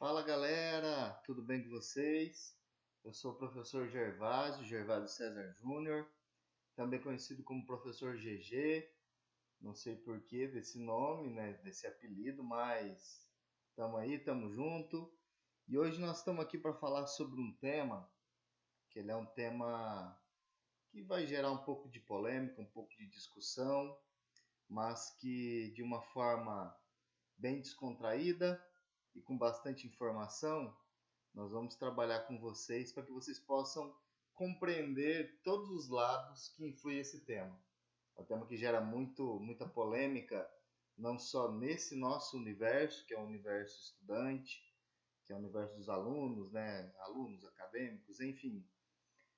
Fala galera, tudo bem com vocês? Eu sou o professor Gervásio César Júnior, também conhecido como professor GG, não sei porquê desse nome, né, desse apelido, mas estamos aí, estamos junto. E hoje nós estamos aqui para falar sobre um tema, que ele é um tema que vai gerar um pouco de polêmica, um pouco de discussão, mas que de uma forma bem descontraída e com bastante informação, nós vamos trabalhar com vocês para que vocês possam compreender todos os lados que influem esse tema. É um tema que gera muita polêmica, não só nesse nosso universo, que é o universo estudante, que é o universo dos alunos, né? Alunos, acadêmicos, enfim,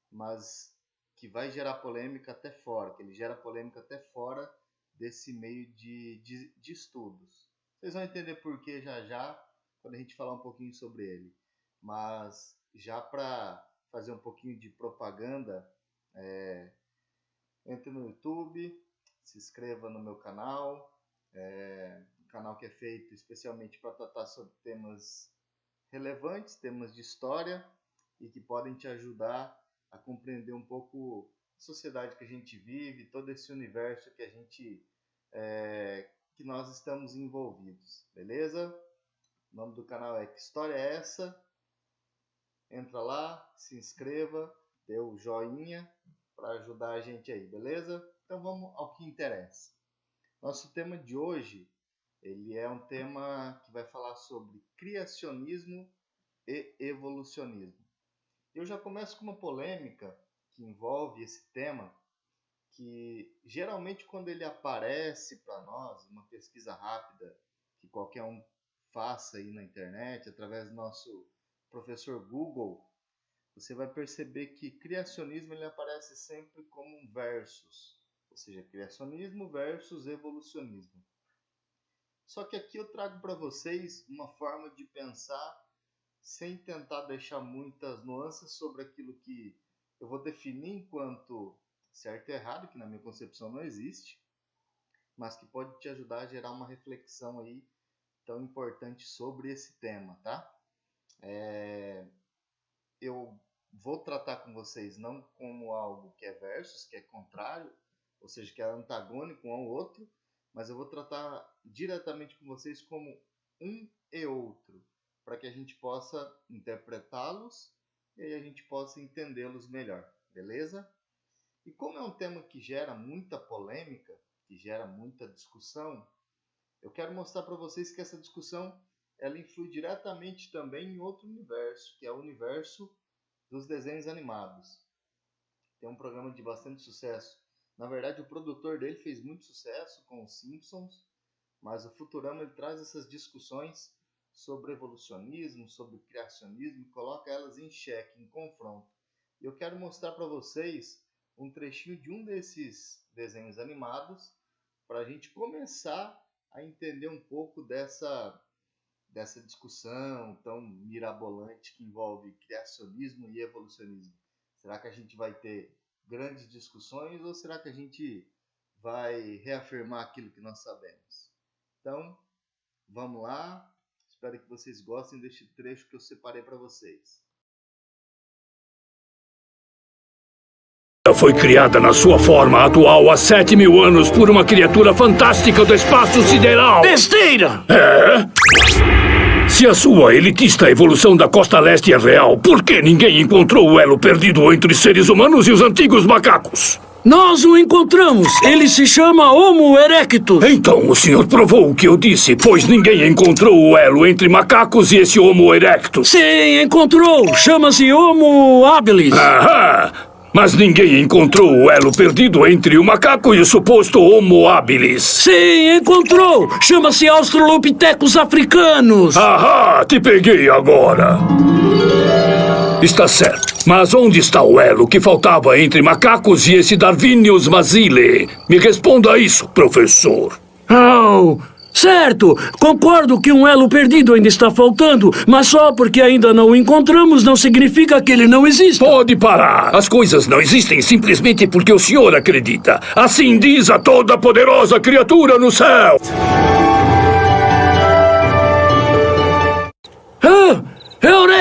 mas que vai gerar polêmica até fora, que ele gera polêmica até fora desse meio de estudos. Vocês vão entender por que já, quando a gente falar um pouquinho sobre ele. Mas já para fazer um pouquinho de propaganda, entre no YouTube, se inscreva no meu canal, um canal que é feito especialmente para tratar sobre temas relevantes, temas de história e que podem te ajudar a compreender um pouco a sociedade que a gente vive, todo esse universo que a gente que nós estamos envolvidos, beleza? O nome do canal é Que História é Essa? Entra lá, se inscreva, dê o joinha para ajudar a gente aí, beleza? Então vamos ao que interessa. Nosso tema de hoje, ele é um tema que vai falar sobre criacionismo e evolucionismo. Eu já começo com uma polêmica que envolve esse tema, que geralmente quando ele aparece para nós, uma pesquisa rápida que qualquer um faça aí na internet, através do nosso professor Google, você vai perceber que criacionismo ele aparece sempre como um versus, ou seja, criacionismo versus evolucionismo. Só que aqui eu trago para vocês uma forma de pensar sem tentar deixar muitas nuances sobre aquilo que eu vou definir enquanto certo e errado, que na minha concepção não existe, mas que pode te ajudar a gerar uma reflexão aí tão importante sobre esse tema, tá? Eu vou tratar com vocês não como algo que é versus, que é contrário, ou seja, que é antagônico um ao outro, mas eu vou tratar diretamente com vocês como um e outro, para que a gente possa interpretá-los e aí a gente possa entendê-los melhor, beleza? E como é um tema que gera muita polêmica, que gera muita discussão, eu quero mostrar para vocês que essa discussão ela influi diretamente também em outro universo, que é o universo dos desenhos animados. Tem um programa de bastante sucesso. Na verdade, o produtor dele fez muito sucesso com os Simpsons, mas o Futurama ele traz essas discussões sobre evolucionismo, sobre criacionismo e coloca elas em xeque, em confronto. E eu quero mostrar para vocês um trechinho de um desses desenhos animados para a gente começar a entender um pouco dessa discussão tão mirabolante que envolve criacionismo e evolucionismo. Será que a gente vai ter grandes discussões ou será que a gente vai reafirmar aquilo que nós sabemos? Então, vamos lá. Espero que vocês gostem deste trecho que eu separei para vocês. Foi criada na sua forma atual há 7.000 anos por uma criatura fantástica do espaço sideral. Besteira! Se a sua elitista evolução da costa leste é real, por que ninguém encontrou o elo perdido entre seres humanos e os antigos macacos? Nós o encontramos. Ele se chama Homo erectus. Então o senhor provou o que eu disse, pois ninguém encontrou o elo entre macacos e esse Homo erectus. Sim, encontrou. Chama-se Homo habilis. Aham! Mas ninguém encontrou o elo perdido entre o macaco e o suposto Homo habilis. Sim, encontrou. Chama-se Australopithecus africanos. Ahá, te peguei agora. Está certo. Mas onde está o elo que faltava entre macacos e esse Darwinius Mazile? Me responda isso, professor. Oh, certo. Concordo que um elo perdido ainda está faltando, mas só porque ainda não o encontramos não significa que ele não existe. Pode parar. As coisas não existem simplesmente porque o senhor acredita. Assim diz a toda poderosa criatura no céu. Ah,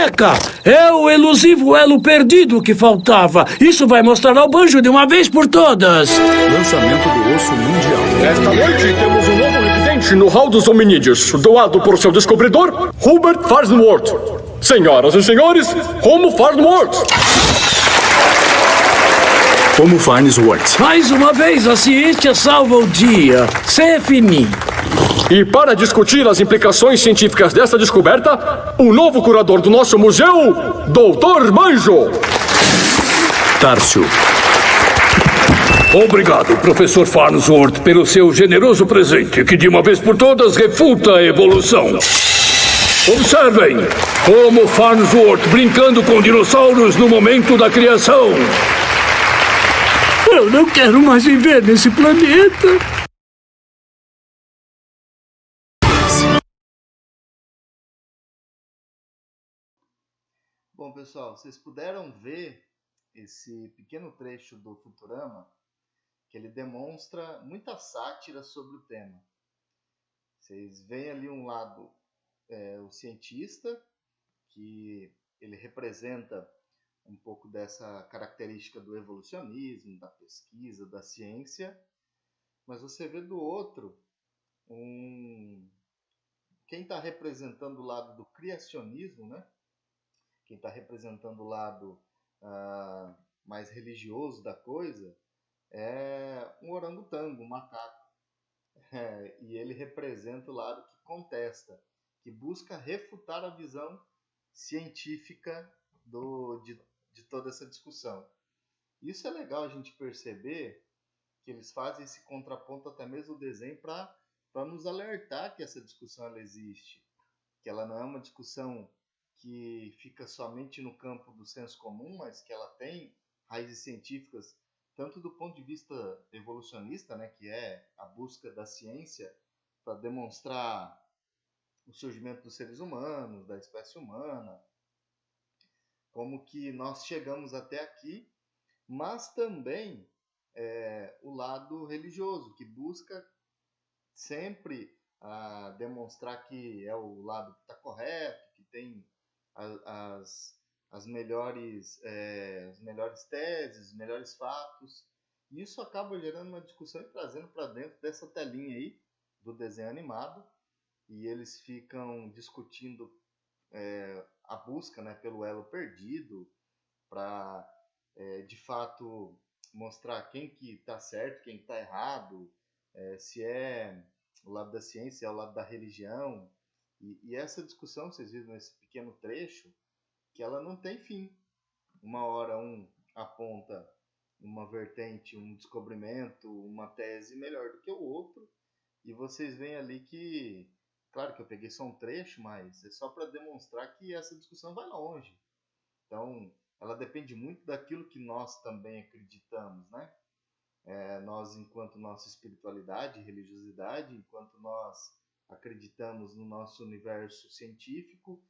Eureka! É o elusivo elo perdido que faltava. Isso vai mostrar ao Banjo de uma vez por todas. Lançamento do osso mundial. Esta noite temos um novo revidente no hall dos hominídeos, doado por seu descobridor, Hubert Farnsworth. Senhoras e senhores, Homo Farnsworth. Homo Farnsworth. Mais uma vez, a ciência salva o dia. C'est fini. E para discutir as implicações científicas dessa descoberta, o novo curador do nosso museu, Dr. Banjo. Tárcio. Obrigado, professor Farnsworth, pelo seu generoso presente, que de uma vez por todas refuta a evolução. Observem, Homo Farnsworth brincando com dinossauros no momento da criação. Eu não quero mais viver nesse planeta. Bom, pessoal, vocês puderam ver esse pequeno trecho do Futurama, que ele demonstra muita sátira sobre o tema. Vocês veem ali um lado, o cientista, que ele representa um pouco dessa característica do evolucionismo, da pesquisa, da ciência, mas você vê do outro quem está representando o lado do criacionismo, né? Quem está representando o lado mais religioso da coisa é um orangotango, um macaco. E ele representa o lado que contesta, que busca refutar a visão científica de toda essa discussão. Isso é legal a gente perceber que eles fazem esse contraponto até mesmo no desenho para nos alertar que essa discussão ela existe, que ela não é uma discussão que fica somente no campo do senso comum, mas que ela tem raízes científicas, tanto do ponto de vista evolucionista, né, que é a busca da ciência para demonstrar o surgimento dos seres humanos, da espécie humana, como que nós chegamos até aqui, mas também o lado religioso, que busca sempre demonstrar que é o lado que está correto, que tem as melhores teses, os melhores fatos. E isso acaba gerando uma discussão e trazendo para dentro dessa telinha aí do desenho animado, e eles ficam discutindo a busca, né, pelo elo perdido, para de fato mostrar quem que está certo, quem está errado, se é o lado da ciência, é o lado da religião. E essa discussão, vocês viram nesse pequeno trecho, que ela não tem fim. Uma hora um aponta uma vertente, um descobrimento, uma tese melhor do que o outro, e vocês veem ali que, claro que eu peguei só um trecho, mas é só para demonstrar que essa discussão vai longe. Então, ela depende muito daquilo que nós também acreditamos, né? Nós, enquanto nossa espiritualidade e religiosidade, enquanto nós acreditamos no nosso universo científico,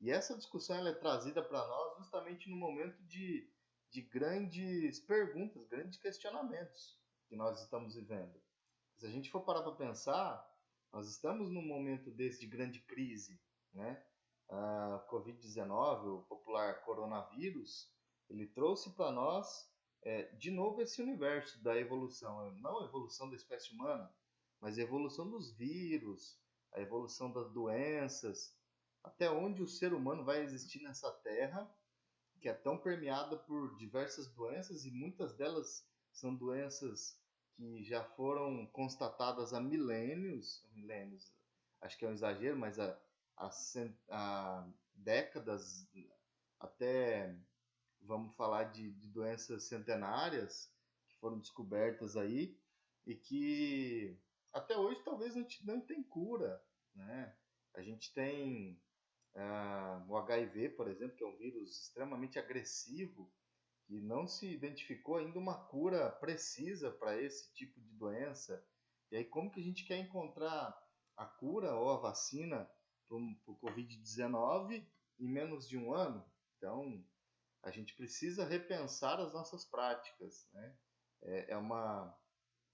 e essa discussão ela é trazida para nós justamente no momento de grandes perguntas, grandes questionamentos que nós estamos vivendo. Se a gente for parar para pensar, nós estamos num momento desse de grande crise, né? A Covid-19, o popular coronavírus, ele trouxe para nós de novo esse universo da evolução, não a evolução da espécie humana, mas a evolução dos vírus, a evolução das doenças, até onde o ser humano vai existir nessa terra, que é tão permeada por diversas doenças, e muitas delas são doenças que já foram constatadas há milênios, acho que é um exagero, mas há décadas, até vamos falar de doenças centenárias que foram descobertas aí e que até hoje talvez não tem cura, né? A gente tem o HIV, por exemplo, que é um vírus extremamente agressivo, e não se identificou ainda uma cura precisa para esse tipo de doença. E aí como que a gente quer encontrar a cura ou a vacina para o Covid-19 em menos de um ano? Então, a gente precisa repensar as nossas práticas, né?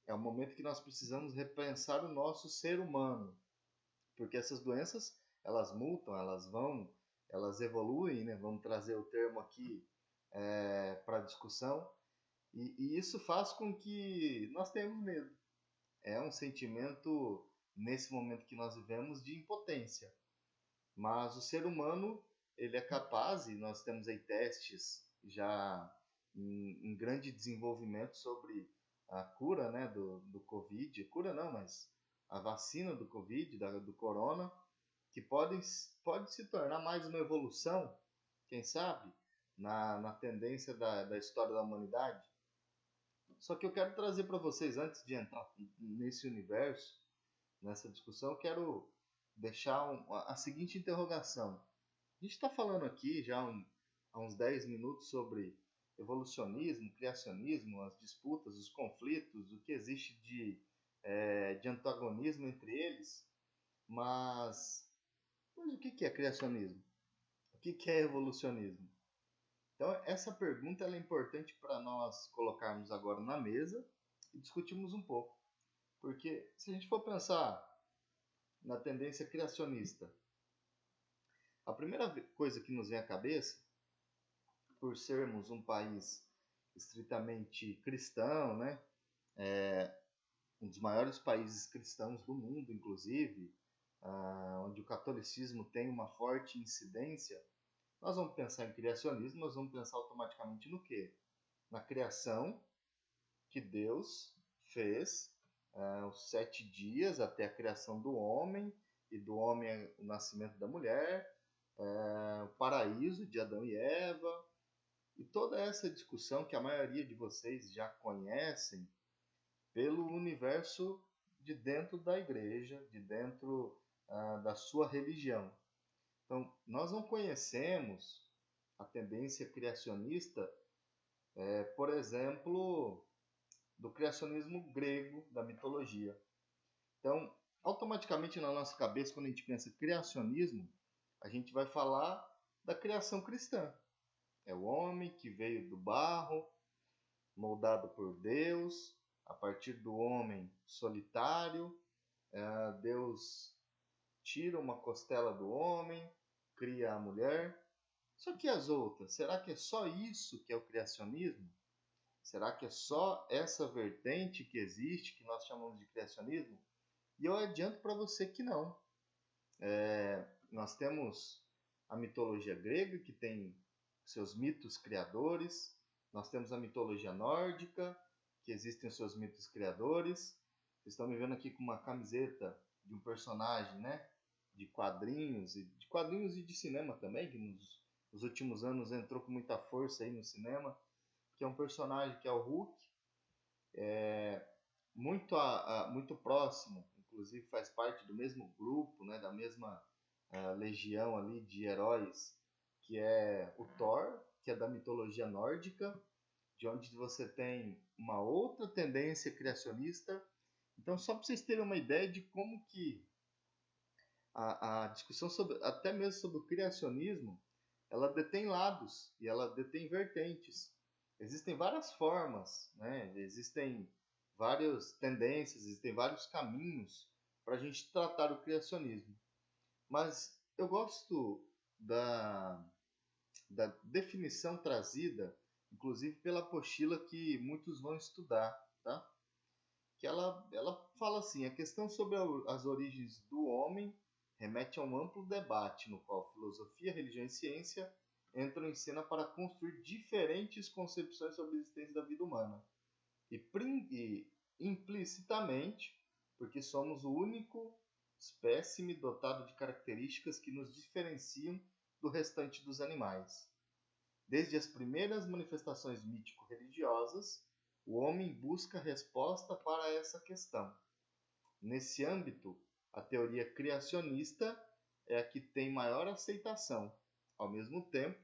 É um momento que nós precisamos repensar o nosso ser humano, porque essas doenças, elas mutam, elas vão elas evoluem, né? Vamos trazer o termo aqui para discussão, e isso faz com que nós tenhamos medo. É um sentimento, nesse momento que nós vivemos, de impotência. Mas o ser humano, ele é capaz, e nós temos aí testes já em grande desenvolvimento sobre a cura, né, do Covid, cura não, mas a vacina do Covid, do corona, que pode se tornar mais uma evolução, quem sabe, na tendência da história da humanidade. Só que eu quero trazer para vocês, antes de entrar nesse universo, nessa discussão, eu quero deixar a seguinte interrogação. A gente está falando aqui já há uns 10 minutos sobre evolucionismo, criacionismo, as disputas, os conflitos, o que existe de antagonismo entre eles, mas o que é criacionismo? O que é evolucionismo? Então, essa pergunta é importante para nós colocarmos agora na mesa e discutirmos um pouco. Porque se a gente for pensar na tendência criacionista, a primeira coisa que nos vem à cabeça, por sermos um país estritamente cristão, né? Um dos maiores países cristãos do mundo, inclusive, onde o catolicismo tem uma forte incidência, nós vamos pensar em criacionismo, nós vamos pensar automaticamente no quê? Na criação que Deus fez os 7 dias até a criação do homem, e do homem o nascimento da mulher, o paraíso de Adão e Eva, e toda essa discussão que a maioria de vocês já conhecem pelo universo de dentro da igreja, de dentro da sua religião. Então, nós não conhecemos a tendência criacionista, por exemplo, do criacionismo grego, da mitologia. Então, automaticamente na nossa cabeça, quando a gente pensa criacionismo, a gente vai falar da criação cristã. É o homem que veio do barro, moldado por Deus, a partir do homem solitário, Deus tira uma costela do homem, cria a mulher. Só que as outras, será que é só isso que é o criacionismo? Será que é só essa vertente que existe, que nós chamamos de criacionismo? E eu adianto para você que não. Nós temos a mitologia grega, que tem seus mitos criadores. Nós temos a mitologia nórdica, que existem os seus mitos criadores. Vocês estão me vendo aqui com uma camiseta de um personagem, né? De quadrinhos e de cinema também, que nos últimos anos entrou com muita força aí no cinema, que é um personagem que é o Hulk, muito próximo, inclusive faz parte do mesmo grupo, né, da mesma legião ali de heróis, que é o Thor, que é da mitologia nórdica, de onde você tem uma outra tendência criacionista. Então, só para vocês terem uma ideia de como que a discussão até mesmo sobre o criacionismo, ela detém lados e ela detém vertentes. Existem várias formas, né? Existem várias tendências, existem vários caminhos para a gente tratar o criacionismo. Mas eu gosto da definição trazida, inclusive pela apostila que muitos vão estudar, tá? Que ela fala assim: a questão sobre as origens do homem remete a um amplo debate no qual filosofia, religião e ciência entram em cena para construir diferentes concepções sobre a existência da vida humana. E implicitamente, porque somos o único espécime dotado de características que nos diferenciam do restante dos animais. Desde as primeiras manifestações mítico-religiosas, o homem busca resposta para essa questão. Nesse âmbito, a teoria criacionista é a que tem maior aceitação. Ao mesmo tempo,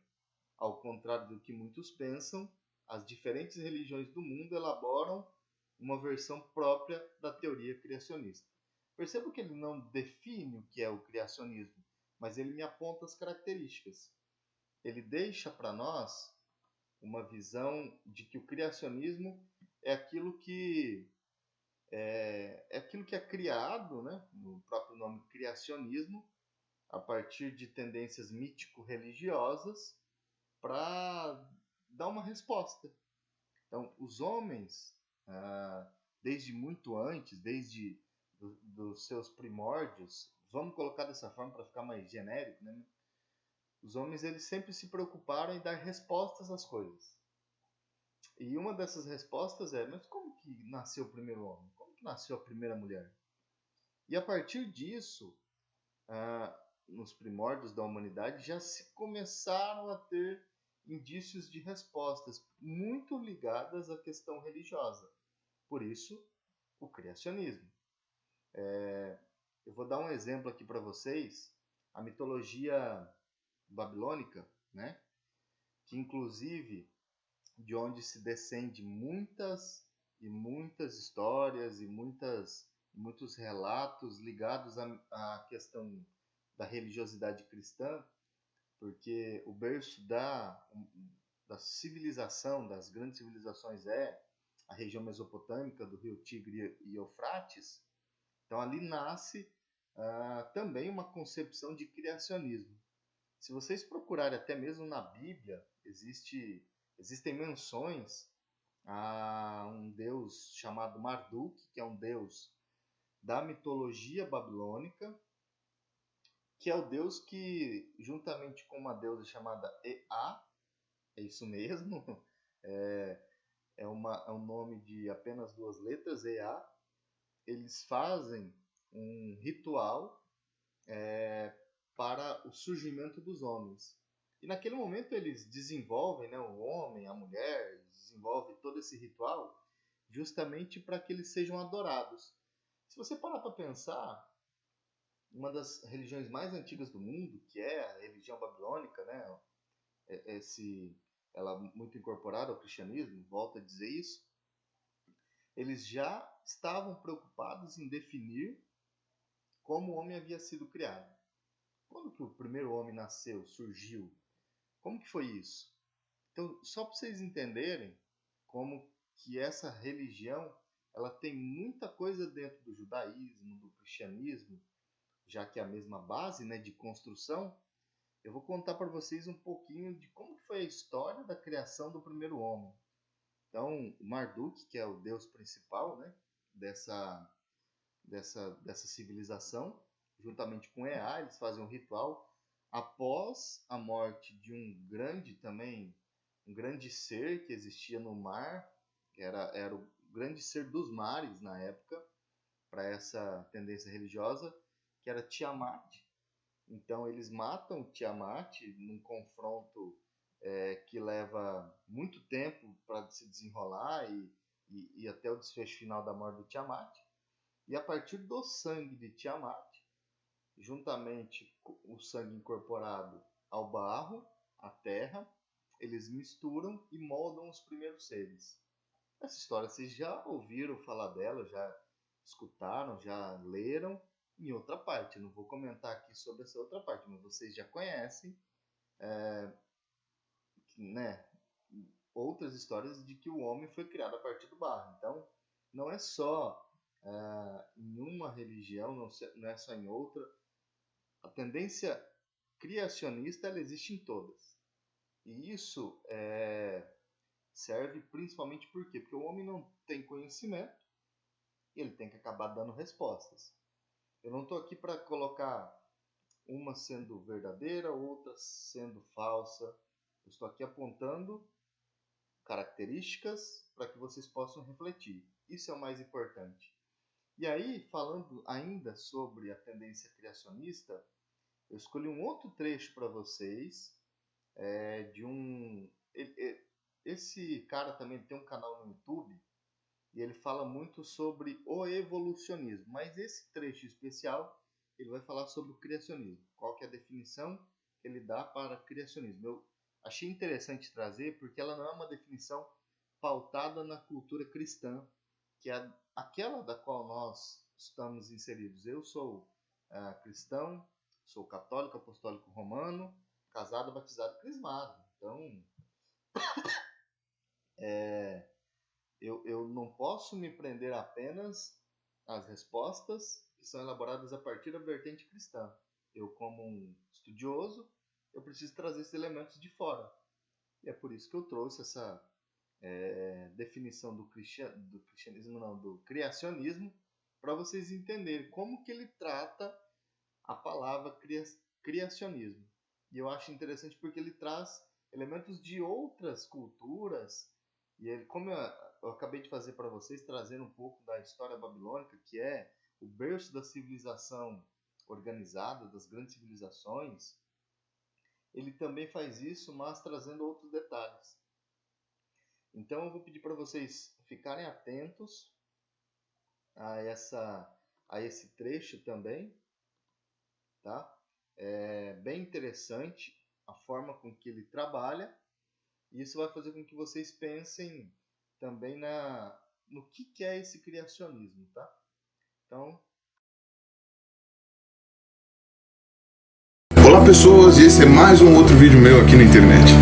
ao contrário do que muitos pensam, as diferentes religiões do mundo elaboram uma versão própria da teoria criacionista. Perceba que ele não define o que é o criacionismo, mas ele me aponta as características. Ele deixa para nós uma visão de que o criacionismo é aquilo que é criado, né, no próprio nome criacionismo, a partir de tendências mítico-religiosas para dar uma resposta. Então, os homens, desde muito antes, desde dos seus primórdios, vamos colocar dessa forma para ficar mais genérico, né? Os homens eles sempre se preocuparam em dar respostas às coisas. E uma dessas respostas é, mas como que nasceu o primeiro homem? Como que nasceu a primeira mulher? E a partir disso, nos primórdios da humanidade, já se começaram a ter indícios de respostas muito ligadas à questão religiosa. Por isso, o criacionismo. Eu vou dar um exemplo aqui para vocês. A mitologia babilônica, né? Que inclusive de onde se descende muitas e muitas histórias e muitos relatos ligados à questão da religiosidade cristã, porque o berço da civilização, das grandes civilizações é a região mesopotâmica do rio Tigre e Eufrates. Então ali nasce também uma concepção de criacionismo. Se vocês procurarem até mesmo na Bíblia, existem menções a um deus chamado Marduk, que é um deus da mitologia babilônica, que é o deus que, juntamente com uma deusa chamada Ea, é isso mesmo, é um nome de apenas 2 letras, Ea, eles fazem um ritual para o surgimento dos homens. E naquele momento eles desenvolvem, né, o homem, a mulher, desenvolvem todo esse ritual justamente para que eles sejam adorados. Se você parar para pensar, uma das religiões mais antigas do mundo, que é a religião babilônica, né, ela muito incorporada ao cristianismo, volto a dizer isso, eles já estavam preocupados em definir como o homem havia sido criado. Quando que o primeiro homem nasceu, surgiu? Como que foi isso? Então, só para vocês entenderem como que essa religião ela tem muita coisa dentro do judaísmo, do cristianismo, já que é a mesma base, né, de construção, eu vou contar para vocês um pouquinho de como foi a história da criação do primeiro homem. Então, o Marduk, que é o deus principal, né, dessa civilização, juntamente com Ea, eles fazem um ritual após a morte de um grande ser que existia no mar, que era o grande ser dos mares na época, para essa tendência religiosa, que era Tiamat. Então eles matam Tiamat num confronto que leva muito tempo para se desenrolar e até o desfecho final da morte do Tiamat. E a partir do sangue de Tiamat, juntamente com o sangue incorporado ao barro, à terra, eles misturam e moldam os primeiros seres. Essa história vocês já ouviram falar dela, já escutaram, já leram em outra parte. Eu não vou comentar aqui sobre essa outra parte, mas vocês já conhecem né, outras histórias de que o homem foi criado a partir do barro. Então, não é só em uma religião, não é só em outra. A tendência criacionista ela existe em todas. E isso serve principalmente por quê? Porque o homem não tem conhecimento e ele tem que acabar dando respostas. Eu não estou aqui para colocar uma sendo verdadeira, outra sendo falsa. Eu estou aqui apontando características para que vocês possam refletir. Isso é o mais importante. E aí, falando ainda sobre a tendência criacionista, eu escolhi um outro trecho para vocês esse cara também tem um canal no YouTube e ele fala muito sobre o evolucionismo, mas esse trecho especial ele vai falar sobre o criacionismo. Qual que é a definição que ele dá para criacionismo? Eu achei interessante trazer porque ela não é uma definição pautada na cultura cristã, que é aquela da qual nós estamos inseridos. Eu sou cristão, sou católico, apostólico romano, casado, batizado e crismado. Então, eu não posso me prender apenas às respostas que são elaboradas a partir da vertente cristã. Eu, como um estudioso, eu preciso trazer esses elementos de fora. E é por isso que eu trouxe essa definição do criacionismo, para vocês entenderem como que ele trata a palavra criacionismo. E eu acho interessante porque ele traz elementos de outras culturas, e ele, como eu acabei de fazer para vocês, trazendo um pouco da história babilônica, que é o berço da civilização organizada, das grandes civilizações, ele também faz isso, mas trazendo outros detalhes. Então eu vou pedir para vocês ficarem atentos a esse trecho também, tá? É bem interessante a forma com que ele trabalha, e isso vai fazer com que vocês pensem também no que é esse criacionismo, tá? Então... Olá pessoas, e esse é mais um outro vídeo meu aqui na internet.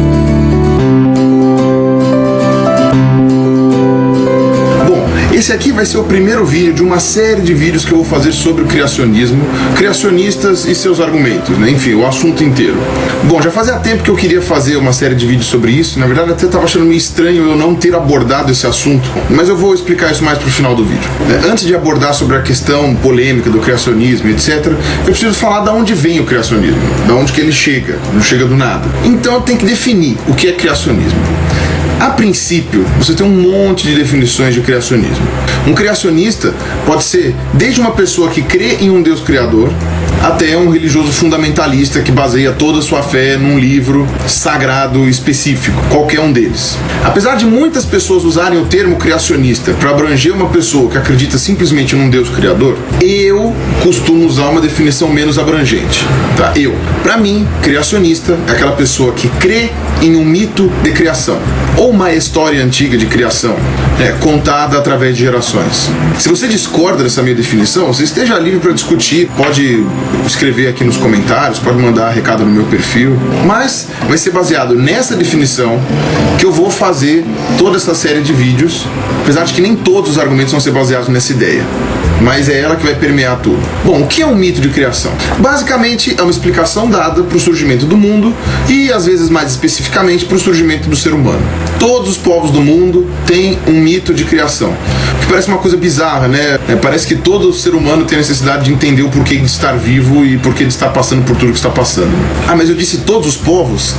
Esse aqui vai ser o primeiro vídeo de uma série de vídeos que eu vou fazer sobre o criacionismo, criacionistas e seus argumentos, né? Enfim, o assunto inteiro. Bom, já fazia tempo que eu queria fazer uma série de vídeos sobre isso, na verdade até estava achando meio estranho eu não ter abordado esse assunto, mas eu vou explicar isso mais pro final do vídeo. Antes de abordar sobre a questão polêmica do criacionismo, etc., eu preciso falar de onde vem o criacionismo, de onde que ele chega, não chega do nada. Então eu tenho que definir o que é criacionismo. A princípio, você tem um monte de definições de criacionismo. Um criacionista pode ser desde uma pessoa que crê em um Deus criador, até um religioso fundamentalista que baseia toda a sua fé num livro sagrado específico, qualquer um deles. Apesar de muitas pessoas usarem o termo criacionista para abranger uma pessoa que acredita simplesmente num Deus criador, eu costumo usar uma definição menos abrangente. Tá? Para mim, criacionista é aquela pessoa que crê em um mito de criação, ou uma história antiga de criação, contada através de gerações. Se você discorda dessa minha definição, você esteja livre para discutir, pode escrever aqui nos comentários, pode mandar recado no meu perfil, mas vai ser baseado nessa definição que eu vou fazer toda essa série de vídeos, apesar de que nem todos os argumentos vão ser baseados nessa ideia, mas é ela que vai permear tudo. Bom, o que é um mito de criação? Basicamente é uma explicação dada para o surgimento do mundo e, às vezes mais especificamente, para o surgimento do ser humano. Todos os povos do mundo têm um mito de criação, que parece uma coisa bizarra, né? Parece que todo ser humano tem a necessidade de entender o porquê de estar vivo e porquê de estar passando por tudo que está passando. Mas eu disse todos os povos?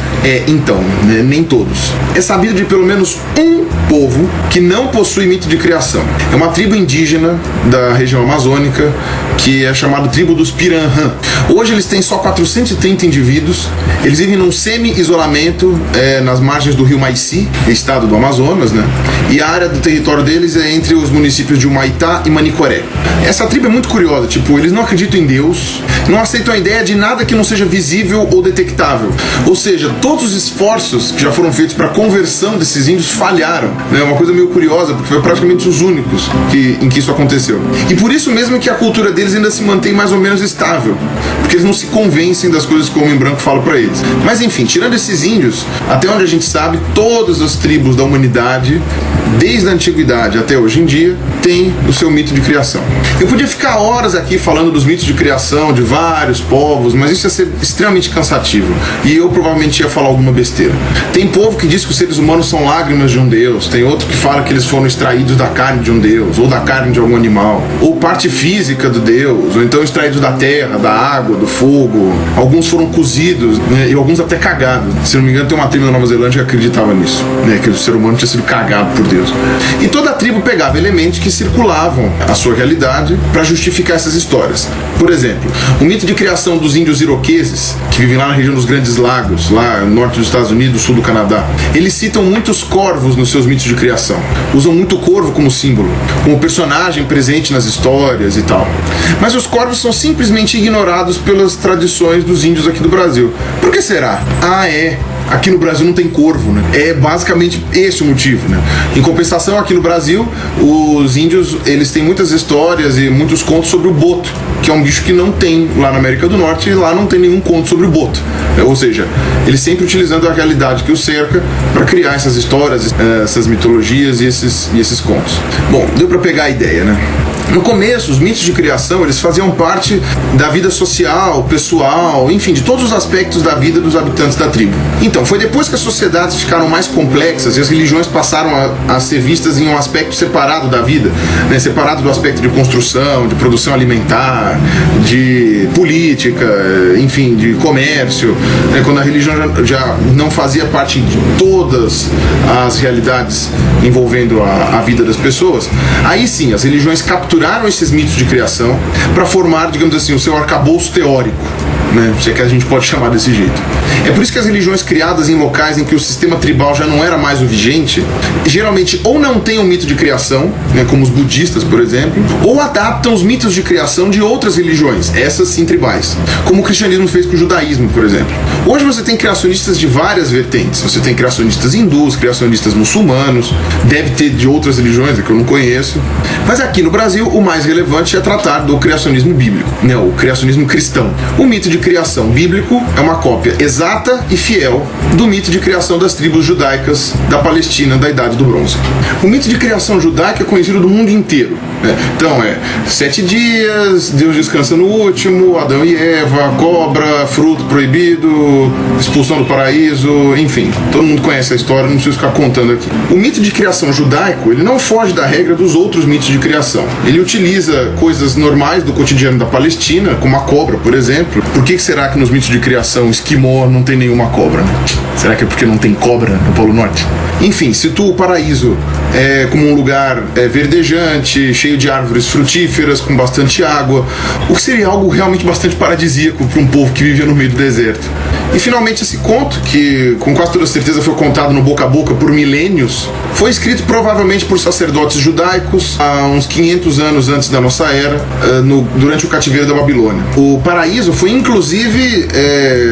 Então, né? Nem todos. É sabido de pelo menos um povo que não possui mito de criação. É uma tribo indígena da região amazônica, que é chamada tribo dos Piranhã. Hoje eles têm só 430 indivíduos, eles vivem num semi-isolamento nas margens do rio Maici, estado do Amazonas, né? E a área do território deles é entre os municípios de Humaitá e Manicoré. Essa tribo é muito curiosa, eles não acreditam em Deus, não aceitam a ideia de nada que não seja visível ou detectável. Ou seja, todos os esforços que já foram feitos para a conversão desses índios falharam. É uma coisa meio curiosa, porque foi praticamente os únicos em que isso aconteceu. E por isso mesmo que a cultura deles ainda se mantém mais ou menos estável, porque eles não se convencem das coisas que o homem branco fala para eles. Mas enfim, tirando esses índios, até onde a gente sabe, todas as tribos da humanidade, desde a antiguidade até hoje em dia, têm o seu mito de criação. Eu podia ficar horas aqui falando dos mitos de criação de vários povos, mas isso ia ser extremamente cansativo e eu provavelmente ia falar alguma besteira. Tem povo que diz que os seres humanos são lágrimas de um Deus, tem outro que fala que eles foram extraídos da carne de um Deus, ou da carne de algum animal, ou parte física do Deus, ou então extraídos da terra, da água, do fogo. Alguns foram cozidos, né, e alguns até cagados. Se não me engano, tem uma tribo da Nova Zelândia que acreditava nisso, né, que o ser humano tinha sido cagado por Deus. E toda a tribo pegava elementos que circulavam a sua realidade para justificar essas histórias. Por exemplo, o mito de criação dos índios iroqueses, que vivem lá na região dos Grandes Lagos, lá no norte dos Estados Unidos, sul do Canadá. Eles citam muitos corvos nos seus mitos de criação. Usam muito o corvo como símbolo, como personagem presente nas histórias e tal. Mas os corvos são simplesmente ignorados pelas tradições dos índios aqui do Brasil. Por que será? Aqui no Brasil não tem corvo, né? É basicamente esse o motivo, né? Em compensação, aqui no Brasil, os índios, eles têm muitas histórias e muitos contos sobre o boto, que é um bicho que não tem lá na América do Norte, e lá não tem nenhum conto sobre o boto. Ou seja, eles sempre utilizando a realidade que o cerca para criar essas histórias, essas mitologias e esses contos. Bom, deu para pegar a ideia, né? No começo, os mitos de criação, eles faziam parte da vida social, pessoal, enfim, de todos os aspectos da vida dos habitantes da tribo. Então, foi depois que as sociedades ficaram mais complexas e as religiões passaram a ser vistas em um aspecto separado da vida, né? Separado do aspecto de construção, de produção alimentar, de política, enfim, de comércio, né? Quando a religião já não fazia parte de todas as realidades envolvendo a vida das pessoas, aí sim, as religiões capturaram esses mitos de criação para formar, digamos assim, o seu arcabouço teórico, né? Se é que a gente pode chamar desse jeito. É por isso que as religiões criadas em locais em que o sistema tribal já não era mais o vigente, geralmente ou não têm um mito de criação, né, como os budistas, por exemplo, ou adaptam os mitos de criação de outras religiões, essas sim tribais, como o cristianismo fez com o judaísmo, por exemplo. Hoje você tem criacionistas de várias vertentes. Você tem criacionistas hindus, criacionistas muçulmanos, deve ter de outras religiões que eu não conheço, mas aqui no Brasil o mais relevante é tratar do criacionismo bíblico, né, o criacionismo cristão. O mito de criação bíblico é uma cópia exata e fiel do mito de criação das tribos judaicas da Palestina da Idade do Bronze. O mito de criação judaica é conhecido do mundo inteiro, né? Então 7 dias, Deus descansa no último, Adão e Eva, cobra, fruto proibido, expulsão do paraíso, enfim, todo mundo conhece a história, não preciso ficar contando aqui. O mito de criação judaico, ele não foge da regra dos outros mitos de criação. Ele utiliza coisas normais do cotidiano da Palestina, como a cobra, por exemplo. Por que será que nos mitos de criação esquimó não tem nenhuma cobra? Será que é porque não tem cobra no Polo Norte? Enfim, situa o paraíso como um lugar verdejante, cheio de árvores frutíferas, com bastante água, o que seria algo realmente bastante paradisíaco para um povo que vivia no meio do deserto. E finalmente esse conto, que com quase toda certeza foi contado no boca a boca por milênios, foi escrito provavelmente por sacerdotes judaicos há uns 500 anos antes da nossa era, durante o cativeiro da Babilônia. O paraíso foi inclusive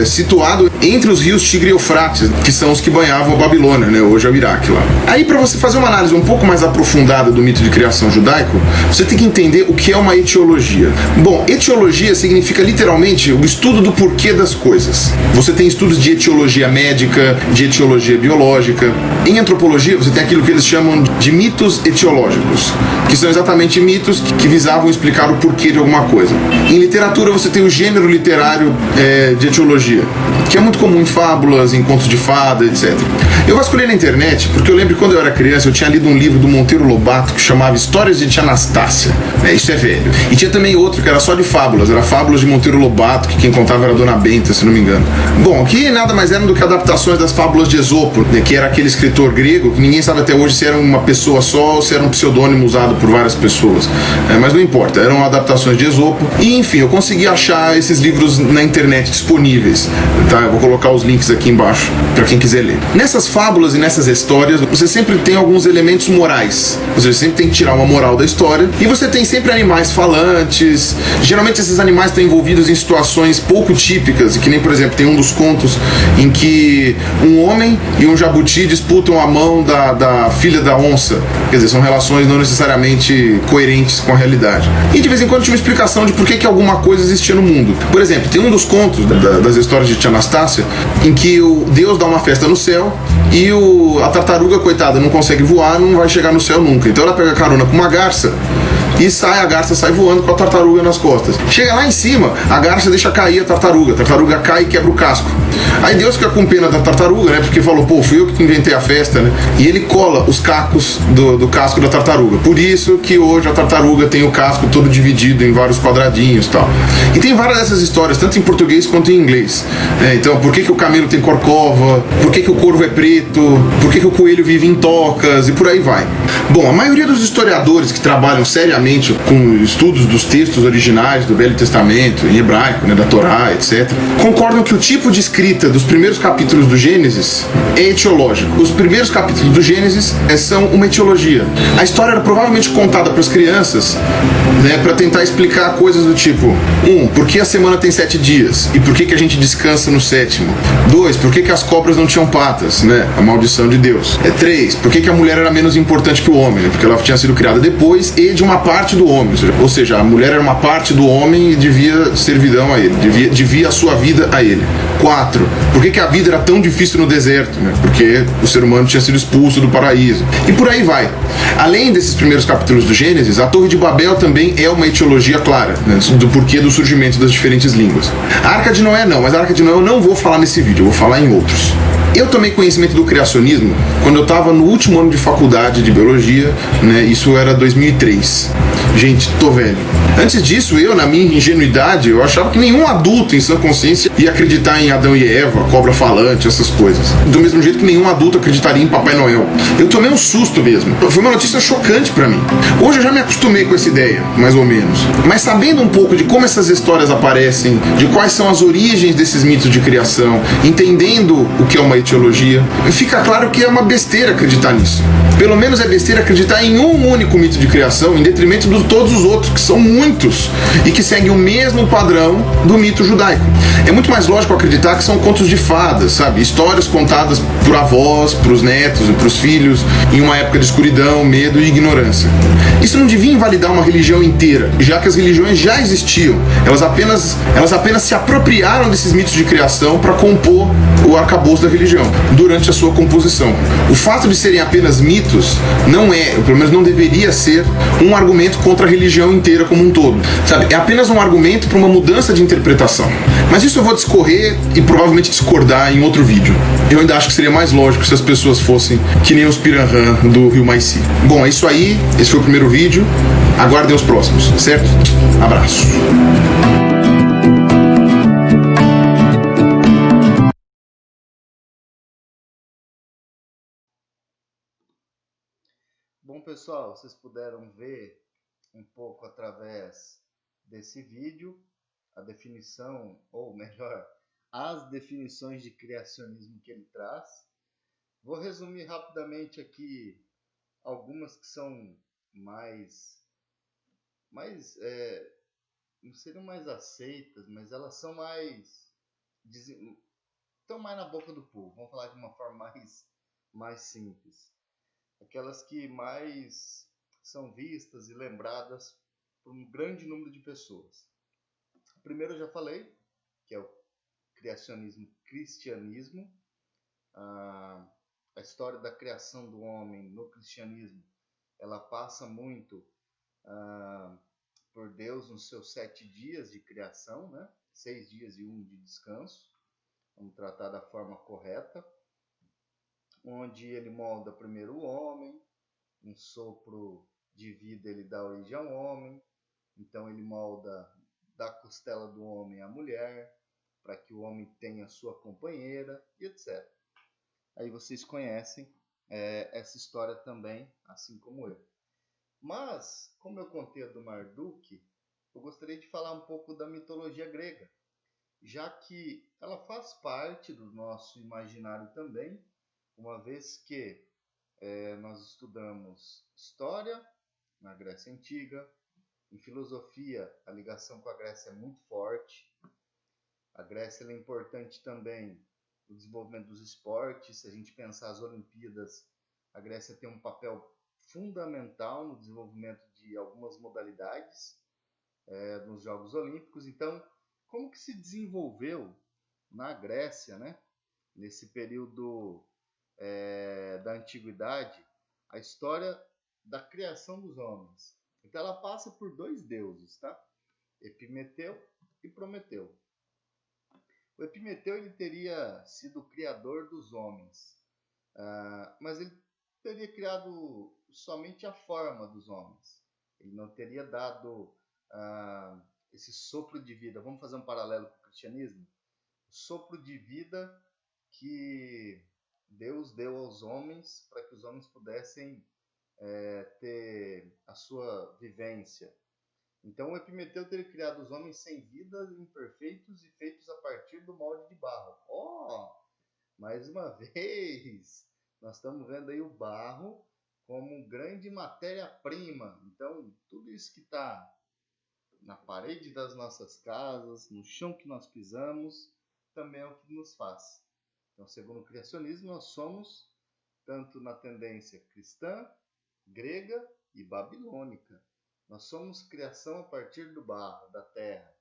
situado entre os rios Tigre e Eufrates, que são os que banhavam a Babilônia, né? Hoje é o Iraque lá. Aí, para você fazer uma análise um pouco mais aprofundada do mito de criação judaico, você tem que entender o que é uma etiologia. Bom, etiologia significa literalmente o estudo do porquê das coisas. Você tem estudos de etiologia médica, de etiologia biológica. Em antropologia, você tem aquilo que eles chamam de mitos etiológicos, que são exatamente mitos que visavam explicar o porquê de alguma coisa. Em literatura, você tem o gênero literário de etiologia, que é muito comum em fábulas, em contos de fada, etc. Eu vasculhei na internet porque eu lembro que quando eu era criança eu tinha lido um livro do Monteiro Lobato que chamava Histórias de Tia Anastácia. Isso é velho. E tinha também outro que era só de fábulas, era Fábulas de Monteiro Lobato, que quem contava era a Dona Benta, se não me engano. Bom, que nada mais eram do que adaptações das fábulas de Esopo, né, que era aquele escritor grego que ninguém sabe até hoje se era uma pessoa só ou se era um pseudônimo usado por várias pessoas. Mas não importa, eram adaptações de Esopo. E enfim, eu consegui achar esses livros na internet disponíveis. Tá? Eu vou colocar os links aqui embaixo para quem quiser ler. Nessas fábulas e nessas histórias, você sempre tem alguns elementos morais. Você sempre tem que tirar uma moral da história. E você tem sempre animais falantes. Geralmente esses animais estão envolvidos em situações pouco típicas, e que nem, por exemplo, tem um dos contos em que um homem e um jabuti disputam a mão da filha da onça. Quer dizer, são relações não necessariamente coerentes com a realidade. E de vez em quando tinha uma explicação de por que alguma coisa existia no mundo. Por exemplo, tem um dos contos das histórias de Tia Anastácia em que o Deus dá uma festa no céu e a tartaruga, coitada, não consegue voar, não vai chegar no céu nunca. Então ela pega carona com uma garça e a garça sai voando com a tartaruga nas costas. Chega lá em cima, a garça deixa cair a tartaruga cai e quebra o casco. Aí Deus fica com pena da tartaruga, né? Porque falou, fui eu que inventei a festa, né? E ele cola os cacos do casco da tartaruga. Por isso que hoje a tartaruga tem o casco todo dividido em vários quadradinhos e tal. E tem várias dessas histórias, tanto em português quanto em inglês. Então, por que o camelo tem corcova? Por que o corvo é preto? Por que o coelho vive em tocas? E por aí vai. Bom, a maioria dos historiadores que trabalham seriamente com estudos dos textos originais do Velho Testamento, em hebraico, né, da Torá, etc., concordam que o tipo de escrita dos primeiros capítulos do Gênesis é etiológico. Os primeiros capítulos do Gênesis são uma etiologia. A história era provavelmente contada para as crianças, né, para tentar explicar coisas do tipo: 1. Por que a semana tem 7 dias? E por que a gente descansa no 7º? 2. Por que as cobras não tinham patas? Né? A maldição de Deus. 3. Por que a mulher era menos importante que o homem? Né? Porque ela tinha sido criada depois e de uma parte do homem. Ou seja, a mulher era uma parte do homem e devia servidão a ele, devia a sua vida a ele. 4. Por que a vida era tão difícil no deserto? Né? Porque o ser humano tinha sido expulso do paraíso. E por aí vai. Além desses primeiros capítulos do Gênesis, a Torre de Babel também é uma etiologia clara, né, do porquê do surgimento das diferentes línguas. A Arca de Noé não, mas a Arca de Noé eu não vou falar nesse vídeo, eu vou falar em outros. Eu tomei conhecimento do criacionismo quando eu estava no último ano de faculdade de biologia, né? Isso era 2003. Gente, tô velho. Antes disso, eu, na minha ingenuidade, eu achava que nenhum adulto em sua consciência ia acreditar em Adão e Eva, cobra falante, essas coisas. Do mesmo jeito que nenhum adulto acreditaria em Papai Noel. Eu tomei um susto mesmo. Foi uma notícia chocante pra mim. Hoje eu já me acostumei com essa ideia, mais ou menos. Mas sabendo um pouco de como essas histórias aparecem, de quais são as origens desses mitos de criação, entendendo o que é uma etiologia, fica claro que é uma besteira acreditar nisso. Pelo menos é besteira acreditar em um único mito de criação, em detrimento de todos os outros, que são muitos, e que seguem o mesmo padrão do mito judaico. É muito mais lógico acreditar que são contos de fadas, sabe? Histórias contadas por avós, pros netos e pros filhos, em uma época de escuridão, medo e ignorância. Isso não devia invalidar uma religião inteira, já que as religiões já existiam. Elas apenas se apropriaram desses mitos de criação para compor o arcabouço da religião, durante a sua composição. O fato de serem apenas mitos não é, ou pelo menos não deveria ser, um argumento contra a religião inteira como um todo. Sabe? É apenas um argumento para uma mudança de interpretação. Mas isso eu vou discorrer e provavelmente discordar em outro vídeo. Eu ainda acho que seria mais lógico se as pessoas fossem que nem os Piranhã do Rio Maici. Bom, é isso aí. Esse foi o primeiro vídeo. Aguardem os próximos, certo? Abraço. Bom, pessoal, vocês puderam ver um pouco através desse vídeo a definição, ou melhor, as definições de criacionismo que ele traz. Vou resumir rapidamente aqui algumas que são não seriam mais aceitas, mas elas são estão mais na boca do povo. Vamos falar de uma forma mais simples. Aquelas que mais são vistas e lembradas por um grande número de pessoas. Primeiro eu já falei, que é o cristianismo. A história da criação do homem no cristianismo, ela passa muito por Deus nos seus 7 dias de criação, né? 6 dias e 1 de descanso. Vamos tratar da forma correta. Onde ele molda primeiro o homem, um sopro de vida ele dá origem ao homem, então ele molda da costela do homem a mulher, para que o homem tenha sua companheira, e etc. Aí vocês conhecem essa história também, assim como eu. Mas, como eu contei a do Marduk, eu gostaria de falar um pouco da mitologia grega, já que ela faz parte do nosso imaginário também, uma vez que nós estudamos história na Grécia Antiga, em filosofia a ligação com a Grécia é muito forte. A Grécia é importante também no desenvolvimento dos esportes. Se a gente pensar as Olimpíadas, a Grécia tem um papel fundamental no desenvolvimento de algumas modalidades nos Jogos Olímpicos. Então, como que se desenvolveu na Grécia, né, nesse período da antiguidade, a história da criação dos homens? Então ela passa por 2 deuses, tá? Epimeteu e Prometeu. O Epimeteu ele teria sido o criador dos homens, mas ele teria criado somente a forma dos homens. Ele não teria dado esse sopro de vida. Vamos fazer um paralelo com o cristianismo? O sopro de vida que Deus deu aos homens para que os homens pudessem ter a sua vivência. Então o Epimeteu teria criado os homens sem vida, imperfeitos e feitos a partir do molde de barro. Mais uma vez, nós estamos vendo aí o barro como grande matéria-prima. Então tudo isso que está na parede das nossas casas, no chão que nós pisamos, também é o que nos faz. Então, segundo o criacionismo, nós somos tanto na tendência cristã, grega e babilônica. Nós somos criação a partir do barro, da terra.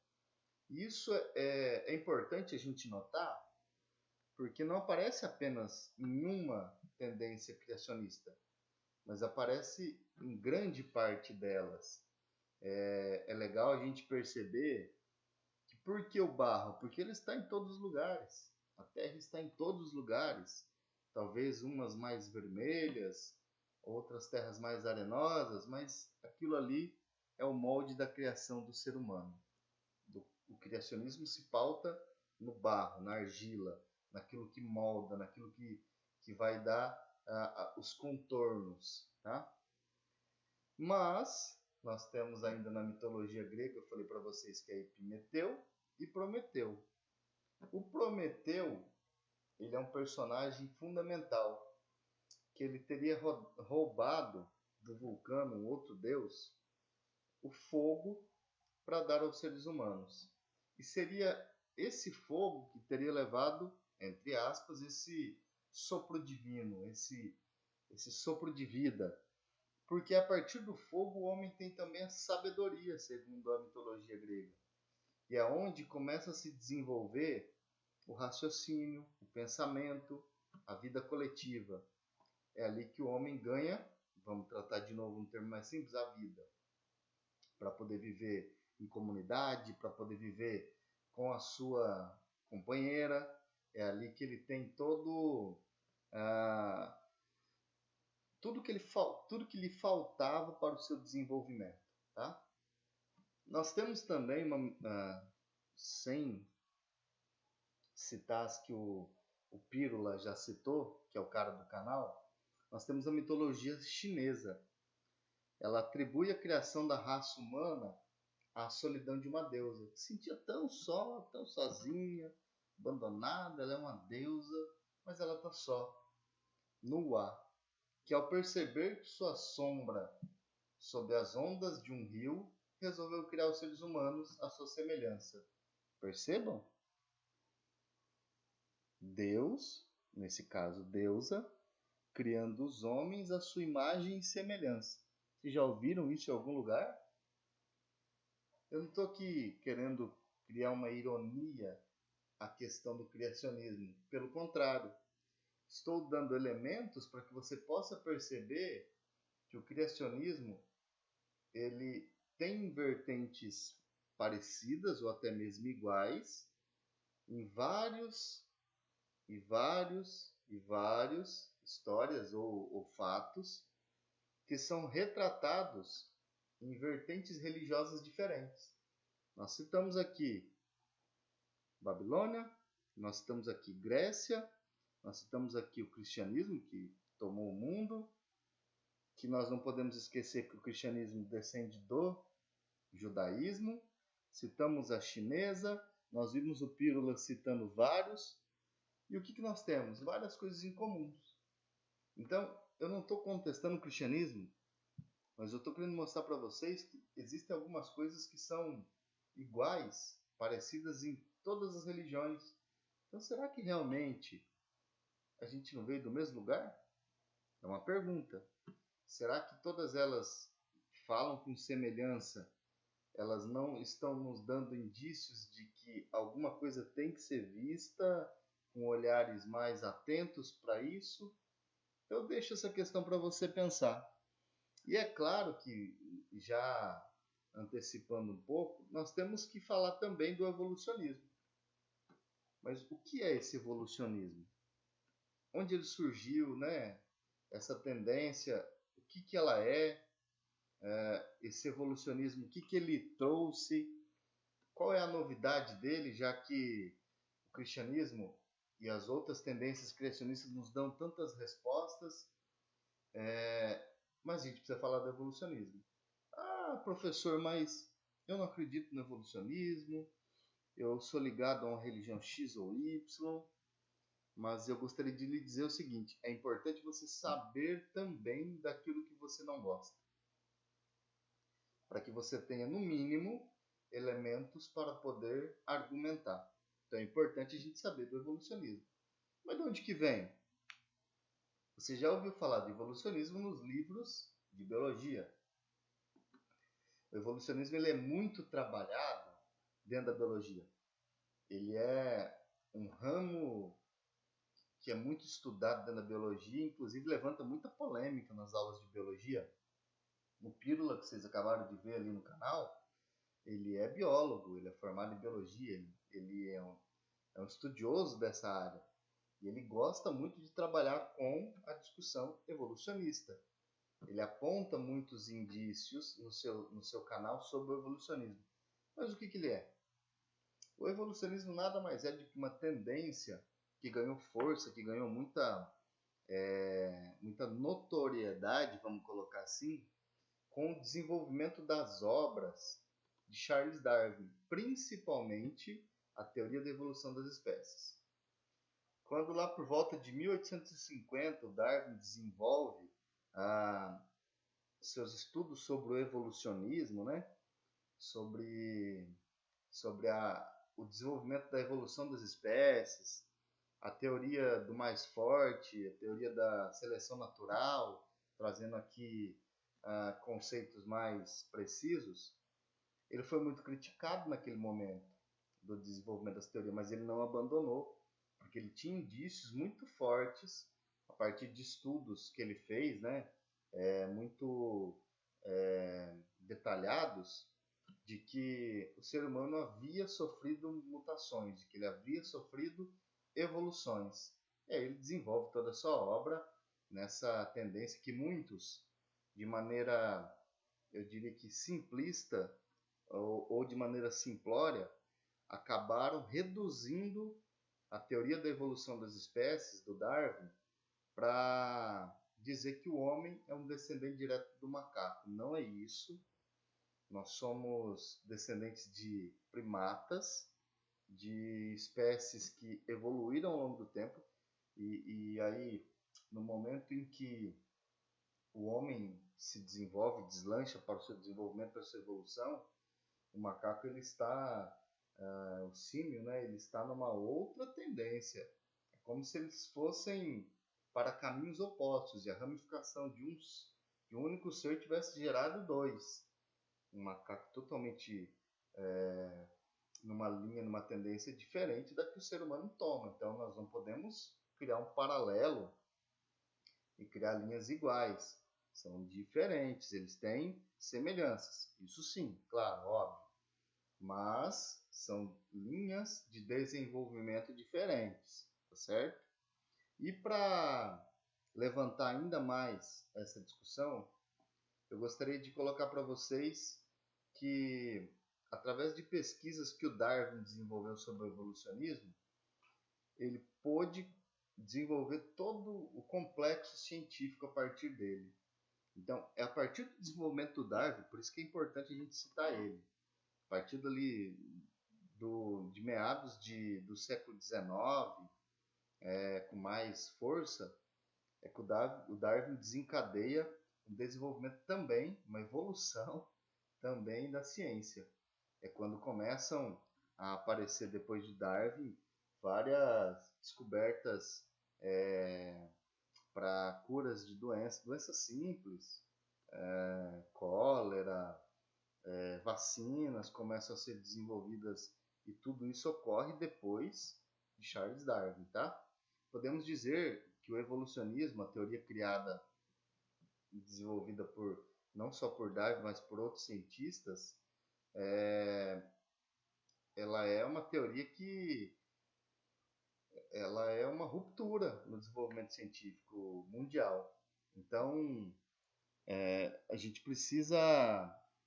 E isso é importante a gente notar, porque não aparece apenas em uma tendência criacionista, mas aparece em grande parte delas. É legal a gente perceber que por que o barro? Porque ele está em todos os lugares. A terra está em todos os lugares. Talvez umas mais vermelhas, outras terras mais arenosas, mas aquilo ali é o molde da criação do ser humano. O criacionismo se pauta no barro, na argila, naquilo que molda, naquilo que vai dar os contornos, tá? Mas nós temos ainda na mitologia grega, eu falei para vocês que é Epimeteu e Prometeu. O Prometeu, ele é um personagem fundamental, que ele teria roubado do Vulcano, um outro deus, o fogo para dar aos seres humanos. E seria esse fogo que teria levado, entre aspas, esse sopro divino, esse sopro de vida. Porque a partir do fogo o homem tem também a sabedoria, segundo a mitologia grega. E é onde começa a se desenvolver o raciocínio, o pensamento, a vida coletiva. É ali que o homem ganha, vamos tratar de novo um termo mais simples, a vida. Para poder viver em comunidade, para poder viver com a sua companheira. É ali que ele tem tudo que lhe faltava para o seu desenvolvimento. Tá? Nós temos também, sem citar as que o Pírola já citou, que é o cara do canal, nós temos a mitologia chinesa. Ela atribui a criação da raça humana à solidão de uma deusa, que se sentia tão só, tão sozinha, abandonada. Ela é uma deusa, mas ela está só, nua, que ao perceber que sua sombra sob as ondas de um rio, resolveu criar os seres humanos à sua semelhança. Percebam? Deus, nesse caso deusa, criando os homens à sua imagem e semelhança. Vocês já ouviram isso em algum lugar? Eu não estou aqui querendo criar uma ironia à questão do criacionismo. Pelo contrário, estou dando elementos para que você possa perceber que o criacionismo ele tem vertentes parecidas ou até mesmo iguais em vários histórias ou fatos que são retratados em vertentes religiosas diferentes. Nós citamos aqui Babilônia, nós citamos aqui Grécia, nós citamos aqui o cristianismo que tomou o mundo, que nós não podemos esquecer que o cristianismo descende do judaísmo, citamos a chinesa, nós vimos o Pírola citando vários, e o que nós temos? Várias coisas em comuns. Então, eu não estou contestando o cristianismo, mas eu estou querendo mostrar para vocês que existem algumas coisas que são iguais, parecidas em todas as religiões. Então, será que realmente a gente não veio do mesmo lugar? É uma pergunta. Será que todas elas falam com semelhança? Elas não estão nos dando indícios de que alguma coisa tem que ser vista com olhares mais atentos para isso? Eu deixo essa questão para você pensar. E é claro que, já antecipando um pouco, nós temos que falar também do evolucionismo. Mas o que é esse evolucionismo? Onde ele surgiu, né? Essa tendência, o que ela esse evolucionismo, o que ele trouxe, qual é a novidade dele, já que o cristianismo e as outras tendências criacionistas nos dão tantas respostas, mas a gente precisa falar do evolucionismo. Ah, professor, mas eu não acredito no evolucionismo, eu sou ligado a uma religião X ou Y, mas eu gostaria de lhe dizer o seguinte: é importante você saber também daquilo que você não gosta, para que você tenha, no mínimo, elementos para poder argumentar. Então é importante a gente saber do evolucionismo. Mas de onde que vem? Você já ouviu falar de evolucionismo nos livros de biologia. O evolucionismo ele é muito trabalhado dentro da biologia. Ele é um ramo que é muito estudado dentro da biologia, inclusive levanta muita polêmica nas aulas de biologia. O Pílula, que vocês acabaram de ver ali no canal, ele é biólogo, ele é formado em biologia, ele é um estudioso dessa área. E ele gosta muito de trabalhar com a discussão evolucionista. Ele aponta muitos indícios no seu canal sobre o evolucionismo. Mas o que ele é? O evolucionismo nada mais é do que uma tendência que ganhou força, que ganhou muita notoriedade, vamos colocar assim, com o desenvolvimento das obras de Charles Darwin, principalmente a teoria da evolução das espécies. Quando lá por volta de 1850 o Darwin desenvolve seus estudos sobre o evolucionismo, né? sobre o desenvolvimento da evolução das espécies, a teoria do mais forte, a teoria da seleção natural, trazendo aqui conceitos mais precisos, ele foi muito criticado naquele momento do desenvolvimento dessa teoria, mas ele não abandonou, porque ele tinha indícios muito fortes, a partir de estudos que ele fez, né, muito detalhados, de que o ser humano havia sofrido mutações, de que ele havia sofrido evoluções. E aí ele desenvolve toda a sua obra nessa tendência que muitos, de maneira, eu diria que simplista, ou de maneira simplória, acabaram reduzindo a teoria da evolução das espécies, do Darwin, para dizer que o homem é um descendente direto do macaco. Não é isso. Nós somos descendentes de primatas, de espécies que evoluíram ao longo do tempo, e aí, no momento em que o homem se desenvolve, deslancha para o seu desenvolvimento, para a sua evolução, o macaco, ele está, o símio, né, ele está numa outra tendência. É como se eles fossem para caminhos opostos, e a ramificação de um único ser tivesse gerado dois. Um macaco totalmente numa linha, numa tendência diferente da que o ser humano toma. Então nós não podemos criar um paralelo e criar linhas iguais. São diferentes, eles têm semelhanças. Isso sim, claro, óbvio. Mas são linhas de desenvolvimento diferentes, tá certo? E para levantar ainda mais essa discussão, eu gostaria de colocar para vocês que, através de pesquisas que o Darwin desenvolveu sobre o evolucionismo, ele pôde desenvolver todo o complexo científico a partir dele. Então, é a partir do desenvolvimento do Darwin, por isso que é importante a gente citar ele. A partir dali, de meados do século XIX, com mais força, é que o Darwin desencadeia um desenvolvimento também, uma evolução também da ciência. É quando começam a aparecer, depois de Darwin, várias descobertas para curas de doenças simples, cólera, vacinas começam a ser desenvolvidas, e tudo isso ocorre depois de Charles Darwin, tá? Podemos dizer que o evolucionismo, a teoria criada e desenvolvida não só por Darwin, mas por outros cientistas, ela é uma teoria que ela é uma ruptura no desenvolvimento científico mundial. Então, a gente precisa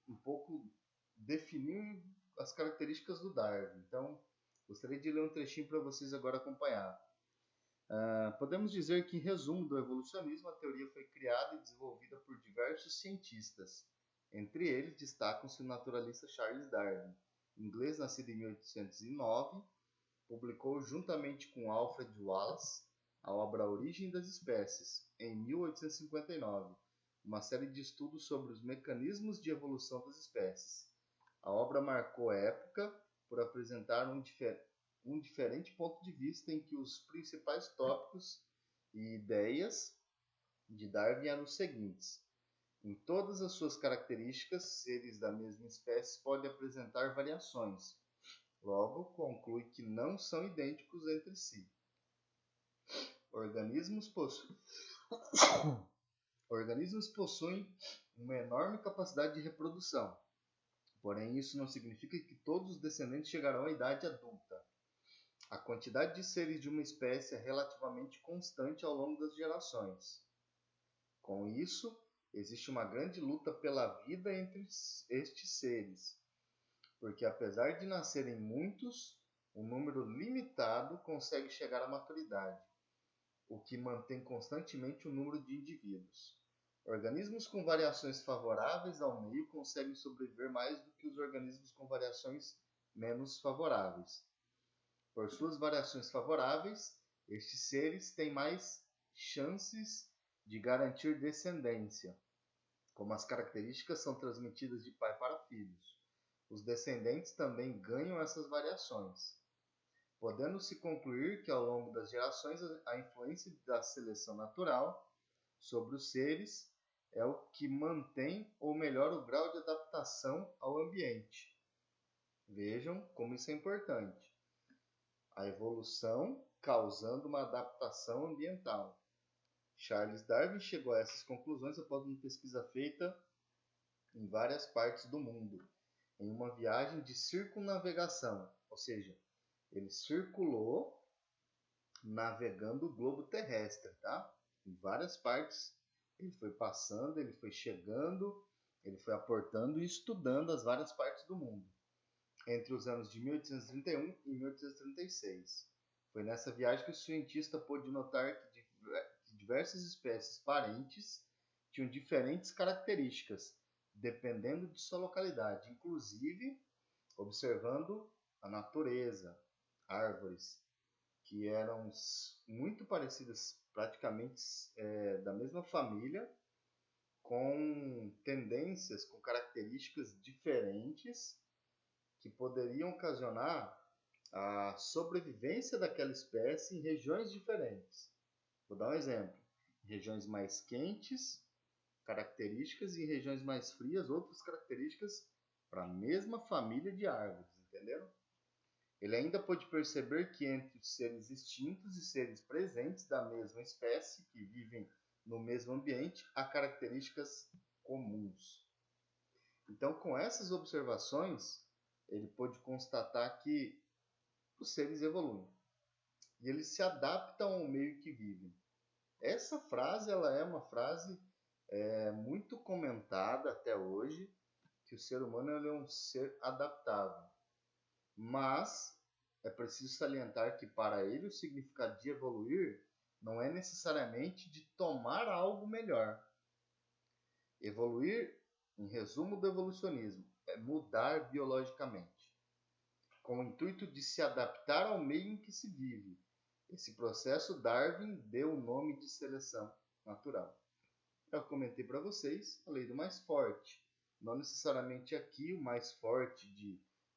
um pouco definir as características do Darwin. Então, gostaria de ler um trechinho para vocês agora acompanhar. Podemos dizer que, em resumo do evolucionismo, a teoria foi criada e desenvolvida por diversos cientistas. Entre eles, destacam-se o naturalista Charles Darwin, inglês nascido em 1809, publicou juntamente com Alfred Wallace a obra A Origem das Espécies, em 1859, uma série de estudos sobre os mecanismos de evolução das espécies. A obra marcou a época por apresentar um diferente ponto de vista em que os principais tópicos e ideias de Darwin eram os seguintes: em todas as suas características, seres da mesma espécie podem apresentar variações. Logo, conclui que não são idênticos entre si. Organismos possuem uma enorme capacidade de reprodução. Porém, isso não significa que todos os descendentes chegarão à idade adulta. A quantidade de seres de uma espécie é relativamente constante ao longo das gerações. Com isso, existe uma grande luta pela vida entre estes seres, porque apesar de nascerem muitos, um número limitado consegue chegar à maturidade, o que mantém constantemente o número de indivíduos. Organismos com variações favoráveis ao meio conseguem sobreviver mais do que os organismos com variações menos favoráveis. Por suas variações favoráveis, estes seres têm mais chances de garantir descendência, como as características são transmitidas de pai para filhos. Os descendentes também ganham essas variações, podendo-se concluir que ao longo das gerações a influência da seleção natural sobre os seres é o que mantém ou melhora o grau de adaptação ao ambiente. Vejam como isso é importante. A evolução causando uma adaptação ambiental. Charles Darwin chegou a essas conclusões após uma pesquisa feita em várias partes do mundo, em uma viagem de circunnavegação, ou seja, ele circulou navegando o globo terrestre, tá? Em várias partes. Ele foi passando, ele foi chegando, ele foi aportando e estudando as várias partes do mundo, entre os anos de 1831 e 1836. Foi nessa viagem que o cientista pôde notar que diversas espécies parentes tinham diferentes características, dependendo de sua localidade, inclusive observando a natureza, árvores, que eram muito parecidas, praticamente da mesma família, com tendências, com características diferentes, que poderiam ocasionar a sobrevivência daquela espécie em regiões diferentes. Vou dar um exemplo. Em regiões mais quentes, características, e em regiões mais frias, outras características para a mesma família de árvores, entenderam? Ele ainda pôde perceber que entre os seres extintos e seres presentes da mesma espécie, que vivem no mesmo ambiente, há características comuns. Então, com essas observações, ele pôde constatar que os seres evoluem e eles se adaptam ao meio que vivem. Essa frase ela é uma frase muito comentada até hoje, que o ser humano é um ser adaptável. Mas é preciso salientar que para ele o significado de evoluir não é necessariamente de tomar algo melhor. Evoluir, em resumo do evolucionismo, é mudar biologicamente, com o intuito de se adaptar ao meio em que se vive. Esse processo Darwin deu o nome de seleção natural. Eu comentei para vocês a lei do mais forte. Não necessariamente aqui o mais forte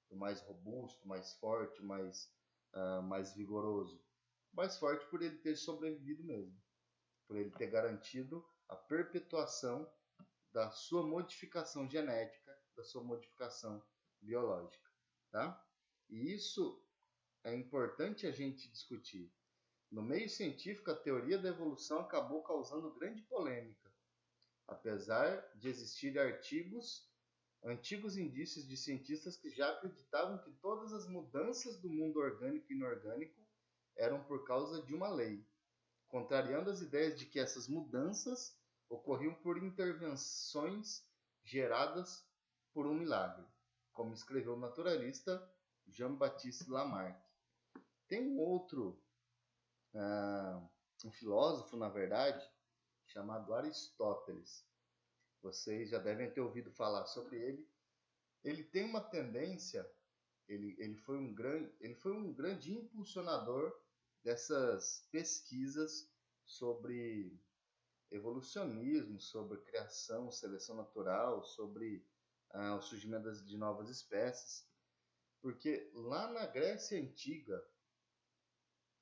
do mais robusto, mais forte, mais vigoroso. Mais forte por ele ter sobrevivido mesmo. Por ele ter garantido a perpetuação da sua modificação genética, da sua modificação biológica. Tá? E isso é importante a gente discutir. No meio científico, a teoria da evolução acabou causando grande polêmica, apesar de existirem antigos indícios de cientistas que já acreditavam que todas as mudanças do mundo orgânico e inorgânico eram por causa de uma lei, contrariando as ideias de que essas mudanças ocorriam por intervenções geradas por um milagre, como escreveu o naturalista Jean-Baptiste Lamarck. Tem um outro, um filósofo, na verdade, chamado Aristóteles. Vocês já devem ter ouvido falar sobre ele. Ele tem uma tendência, ele foi um grande impulsionador dessas pesquisas sobre evolucionismo, sobre criação, seleção natural, sobre o surgimento de novas espécies. Porque lá na Grécia Antiga,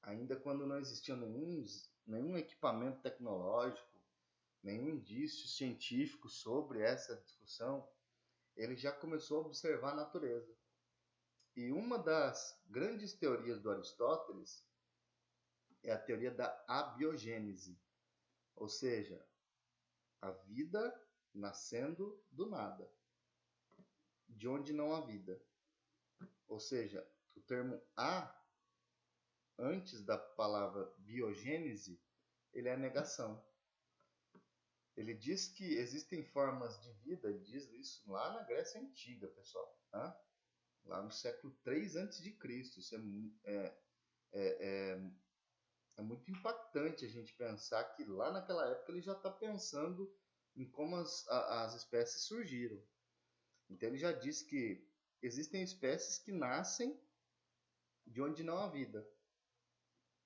ainda quando não existia nenhum equipamento tecnológico, nenhum indício científico sobre essa discussão, ele já começou a observar a natureza. E uma das grandes teorias do Aristóteles é a teoria da abiogênese, ou seja, a vida nascendo do nada, de onde não há vida. Ou seja, o termo a, antes da palavra biogênese, ele é a negação. Ele diz que existem formas de vida, ele diz isso lá na Grécia Antiga, pessoal, tá? Lá no século 3 a.C. Isso é muito impactante a gente pensar que lá naquela época ele já está pensando em como as espécies surgiram. Então ele já diz que existem espécies que nascem de onde não há vida.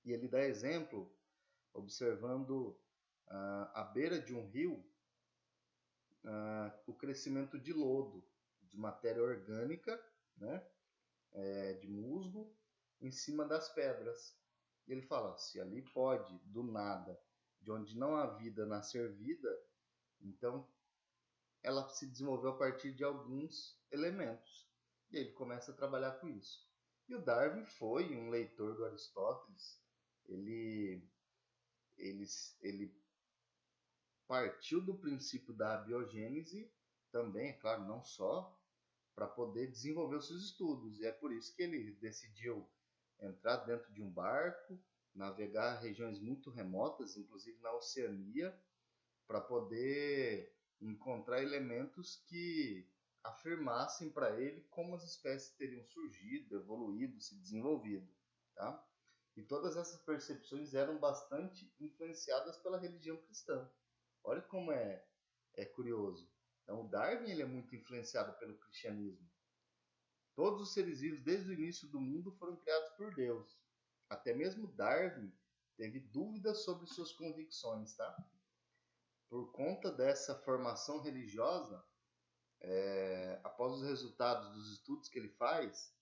E ele dá exemplo observando à beira de um rio o crescimento de lodo, de matéria orgânica, né, de musgo, em cima das pedras. E ele fala, se ali pode, do nada, de onde não há vida, nascer vida, então ela se desenvolveu a partir de alguns elementos. E ele começa a trabalhar com isso. E o Darwin foi um leitor do Aristóteles. Ele partiu do princípio da biogênese também, é claro, não só, para poder desenvolver os seus estudos. E é por isso que ele decidiu entrar dentro de um barco, navegar regiões muito remotas, inclusive na Oceania, para poder encontrar elementos que afirmassem para ele como as espécies teriam surgido, evoluído, se desenvolvido, tá? E todas essas percepções eram bastante influenciadas pela religião cristã. Olha como é curioso. Então, o Darwin ele é muito influenciado pelo cristianismo. Todos os seres vivos, desde o início do mundo, foram criados por Deus. Até mesmo Darwin teve dúvidas sobre suas convicções, tá? Por conta dessa formação religiosa, após os resultados dos estudos que ele faz,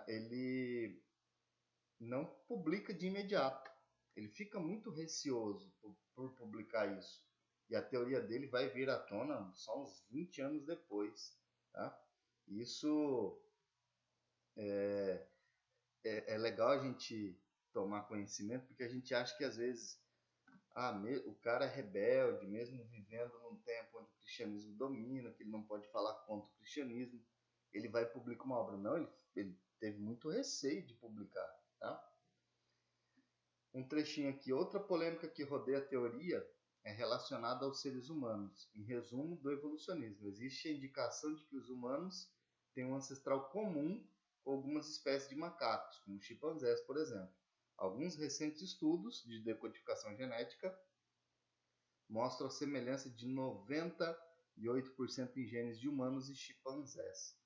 ele não publica de imediato. Ele fica muito receoso por publicar isso. E a teoria dele vai vir à tona só uns 20 anos depois, tá? Isso é legal a gente tomar conhecimento, porque a gente acha que às vezes o cara é rebelde, mesmo vivendo num tempo onde o cristianismo domina, que ele não pode falar contra o cristianismo, ele vai publicar uma obra. Não, ele teve muito receio de publicar, tá? Um trechinho aqui. Outra polêmica que rodeia a teoria é relacionada aos seres humanos. Em resumo, do evolucionismo. Existe a indicação de que os humanos têm um ancestral comum com algumas espécies de macacos, como chimpanzés, por exemplo. Alguns recentes estudos de decodificação genética mostram a semelhança de 98% em genes de humanos e chimpanzés.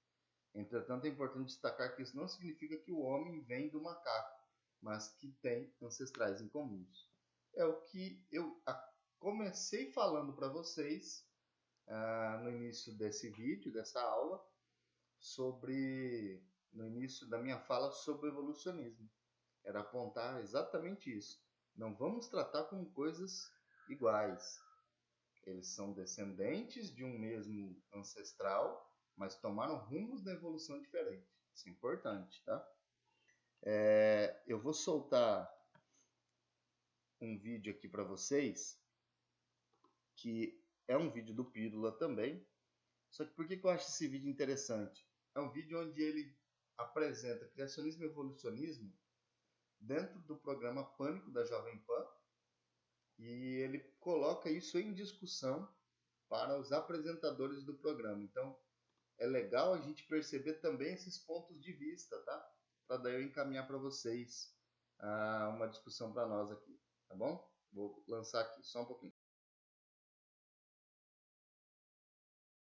Entretanto, é importante destacar que isso não significa que o homem vem do macaco, mas que tem ancestrais em comuns. É o que eu comecei falando para vocês no início desse vídeo, dessa aula, no início da minha fala sobre o evolucionismo. Era apontar exatamente isso. Não vamos tratar como coisas iguais. Eles são descendentes de um mesmo ancestral, mas tomaram rumos da evolução diferente. Isso é importante, tá? Eu vou soltar um vídeo aqui para vocês, que é um vídeo do Pílula também. Só que por que eu acho esse vídeo interessante? É um vídeo onde ele apresenta criacionismo e evolucionismo dentro do programa Pânico da Jovem Pan, e ele coloca isso em discussão para os apresentadores do programa. Então é legal a gente perceber também esses pontos de vista, tá? Para daí eu encaminhar para vocês uma discussão para nós aqui, tá bom? Vou lançar aqui só um pouquinho.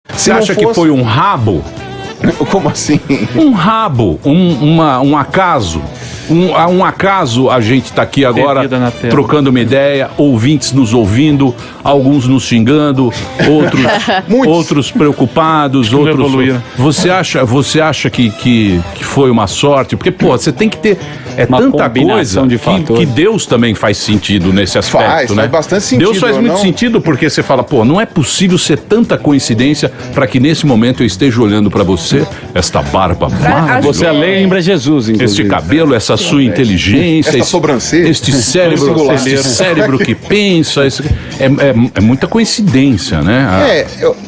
Você acha que foi um rabo? Como assim? Um rabo, um acaso. Um acaso a gente tá aqui agora trocando uma ideia, ouvintes nos ouvindo, alguns nos xingando, outros preocupados, outros. Você acha que foi uma sorte? Porque, pô, você tem que ter tanta coisa que Deus também faz sentido nesse aspecto, né? Faz bastante sentido. Deus faz muito sentido, porque você fala, pô, não é possível ser tanta coincidência para que nesse momento eu esteja olhando para você, esta barba maravilhosa. Você lembra Jesus, inclusive. Este cabelo, essas sua inteligência, esta sobrancelha, este cérebro que pensa, é muita coincidência, né?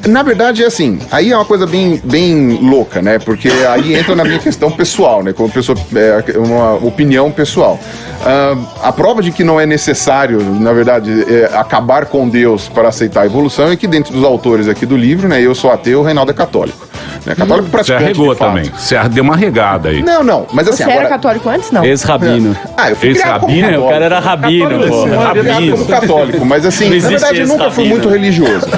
Na verdade é assim, aí é uma coisa bem louca, né? Porque aí entra na minha questão pessoal, né? Como pessoa, uma opinião pessoal. A prova de que não é necessário, na verdade, acabar com Deus para aceitar a evolução é que dentro dos autores aqui do livro, né? Eu sou ateu, o Reinaldo é católico. Católico praticante. Você arregou também. Você deu uma regada aí. Não, mas assim. Você era católico antes, não? Ex-rabino. Eu fui ex-rabino? O cara era rabino, pô. Rabino. Como católico, mas assim, na verdade, eu nunca fui muito religioso.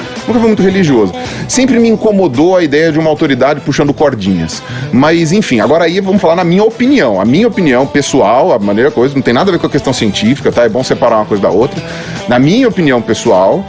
Sempre me incomodou a ideia de uma autoridade puxando cordinhas. Mas, enfim, agora aí vamos falar na minha opinião. A minha opinião pessoal, a maneira coisa, não tem nada a ver com a questão científica, tá? É bom separar uma coisa da outra. Na minha opinião pessoal,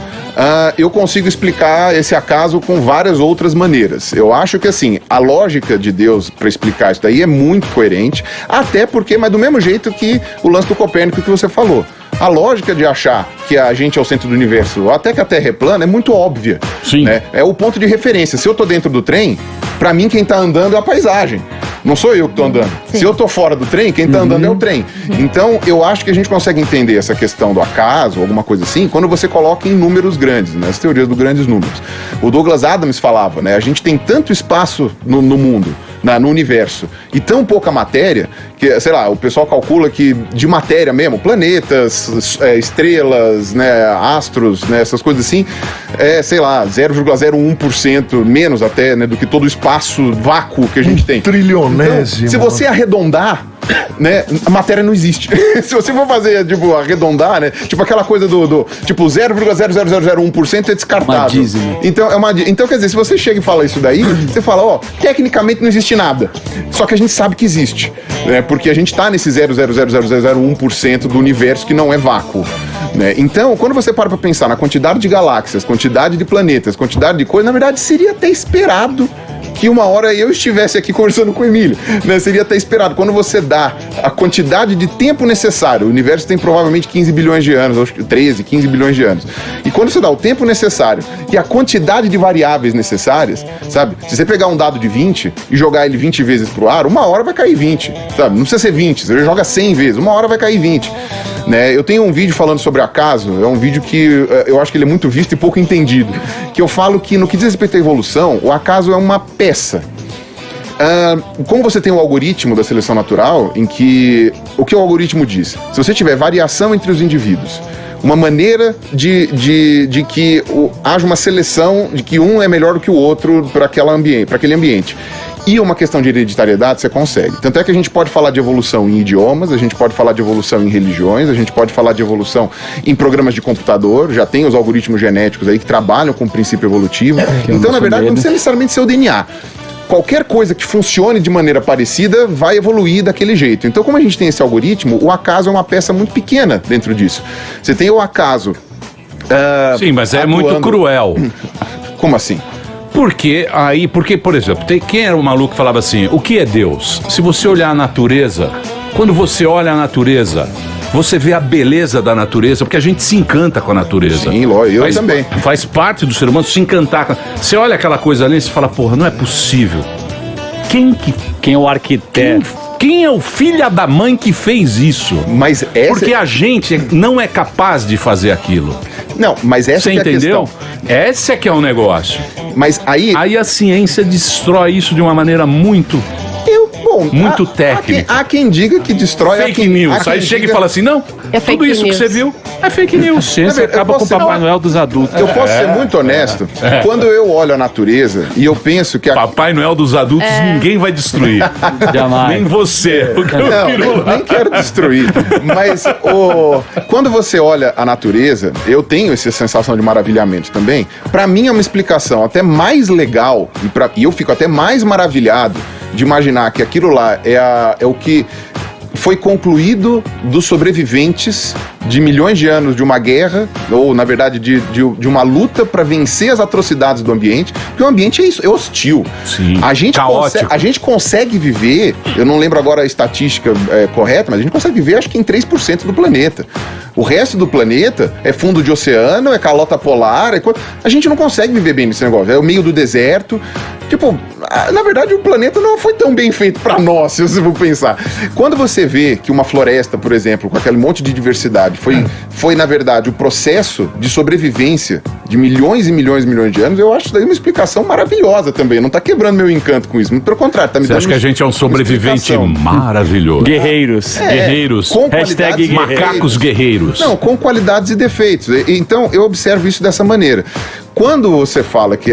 eu consigo explicar esse acaso com várias outras maneiras. Eu acho que, assim, a lógica de Deus para explicar isso daí é muito coerente, até porque, mas do mesmo jeito que o lance do Copérnico que você falou. A lógica de achar que a gente é o centro do universo, ou até que a Terra é plana, é muito óbvia. Sim. Né? É o ponto de referência. Se eu tô dentro do trem, pra mim quem tá andando é a paisagem. Não sou eu que tô andando. Sim. Se eu tô fora do trem, quem tá andando é o trem. Então, eu acho que a gente consegue entender essa questão do acaso, alguma coisa assim, quando você coloca em números grandes, né? As teorias dos grandes números. O Douglas Adams falava, né? A gente tem tanto espaço no mundo, no universo, e tão pouca matéria, que, sei lá, o pessoal calcula que de matéria mesmo, planetas, estrelas, né, astros, né, essas coisas assim, sei lá, 0,01% menos até, né, do que todo o espaço vácuo que a gente tem. Trilionésimo. Então, se você arredondar, né, a matéria não existe. Se você for fazer, tipo, arredondar, né, tipo aquela coisa tipo 0,00001% é descartável. Então, quer dizer, se você chega e fala isso daí, você fala, tecnicamente não existe nada. Só que a gente sabe que existe, né, porque a gente tá nesse 0,00001% do universo que não é vácuo, né? Então, quando você para pra pensar na quantidade de galáxias, quantidade de planetas, quantidade de coisas, na verdade seria até esperado que uma hora eu estivesse aqui conversando com o Emílio, né? Seria até esperado. Quando você dá a quantidade de tempo necessário, o universo tem provavelmente 15 bilhões de anos, 13, 15 bilhões de anos. E quando você dá o tempo necessário e a quantidade de variáveis necessárias, sabe? Se você pegar um dado de 20 e jogar ele 20 vezes pro ar, uma hora vai cair 20, sabe? Não precisa ser 20, você joga 100 vezes, uma hora vai cair 20. Né? Eu tenho um vídeo falando sobre acaso, é um vídeo que eu acho que ele é muito visto e pouco entendido, que eu falo que no que diz respeito à evolução, o acaso é uma peça. Como você tem o algoritmo da seleção natural, em que o que o algoritmo diz? Se você tiver variação entre os indivíduos, uma maneira de que haja uma seleção de que um é melhor do que o outro para aquele ambiente. E uma questão de hereditariedade você consegue. Tanto é que a gente pode falar de evolução em idiomas, a gente pode falar de evolução em religiões, a gente pode falar de evolução em programas de computador, já tem os algoritmos genéticos aí que trabalham com o princípio evolutivo. Então, na verdade, não precisa necessariamente ser o DNA. Qualquer coisa que funcione de maneira parecida vai evoluir daquele jeito. Então, como a gente tem esse algoritmo, o acaso é uma peça muito pequena dentro disso. Você tem o acaso... Sim, mas é muito cruel. Como assim? Porque, por exemplo, quem era o maluco que falava assim, o que é Deus? Se você olhar a natureza, quando você olha a natureza, você vê a beleza da natureza, porque a gente se encanta com a natureza. Sim, eu também. Faz parte do ser humano se encantar. Você olha aquela coisa ali e você fala, porra, não é possível. Quem é o arquiteto? Quem é o filho da mãe que fez isso? Mas porque a gente não é capaz de fazer aquilo. Não, mas essa é a questão. Esse é que é o negócio. Mas aí a ciência destrói isso de uma maneira muito técnica. Há quem diga que destrói fake news. Aí chega e fala assim, não, tudo isso que você viu é fake news. Ciência acaba com o Papai Noel dos adultos. Eu posso ser muito honesto. Quando eu olho a natureza e eu penso que... Papai Noel dos adultos ninguém vai destruir. Jamais. Nem você. Nem quero destruir. Mas quando você olha a natureza, eu tenho essa sensação de maravilhamento também. Pra mim é uma explicação até mais legal e eu fico até mais maravilhado de imaginar que aquilo lá é o que foi concluído dos sobreviventes de milhões de anos de uma guerra, ou na verdade de uma luta para vencer as atrocidades do ambiente, porque o ambiente é isso, é hostil. Sim, a gente consegue viver, eu não lembro agora a estatística correta, mas a gente consegue viver acho que em 3% do planeta. O resto do planeta é fundo de oceano, é calota polar, a gente não consegue viver bem nesse negócio, é o meio do deserto. Tipo, na verdade o planeta não foi tão bem feito pra nós, se você for pensar. Quando você vê que uma floresta, por exemplo, com aquele monte de diversidade, foi na verdade o processo de sobrevivência de milhões e milhões e milhões de anos, eu acho isso daí uma explicação maravilhosa também. Não tá quebrando meu encanto com isso, muito pelo contrário, tá me Você dando acha que a gente é um sobrevivente maravilhoso? Guerreiros. Guerreiros. com Hashtag qualidades e Macacos defeitos. guerreiros. Não, com qualidades e defeitos. Então, eu observo isso dessa maneira. Quando você fala que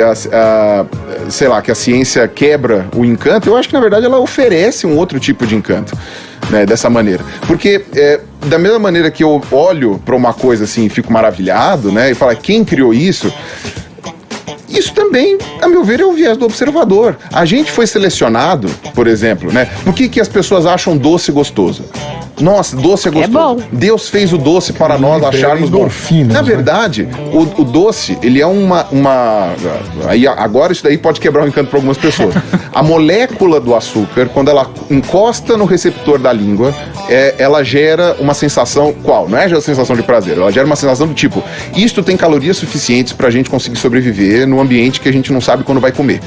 sei lá, que a ciência quebra o encanto, eu acho que, na verdade, ela oferece um outro tipo de encanto, né, dessa maneira. Porque, da mesma maneira que eu olho para uma coisa assim e fico maravilhado, né, e falo, quem criou isso? Isso também, a meu ver, é o viés do observador. A gente foi selecionado, por exemplo, né? Por que as pessoas acham doce gostoso? Nossa, doce é gostoso. bom. Deus fez o doce para nós acharmos bom. Na verdade, o doce, ele é aí, agora isso daí pode quebrar o encanto para algumas pessoas. A molécula do açúcar, quando ela encosta no receptor da língua, ela gera uma sensação, qual? Não é a sensação de prazer, ela gera uma sensação do tipo, isto tem calorias suficientes para a gente conseguir sobreviver num ambiente que a gente não sabe quando vai comer.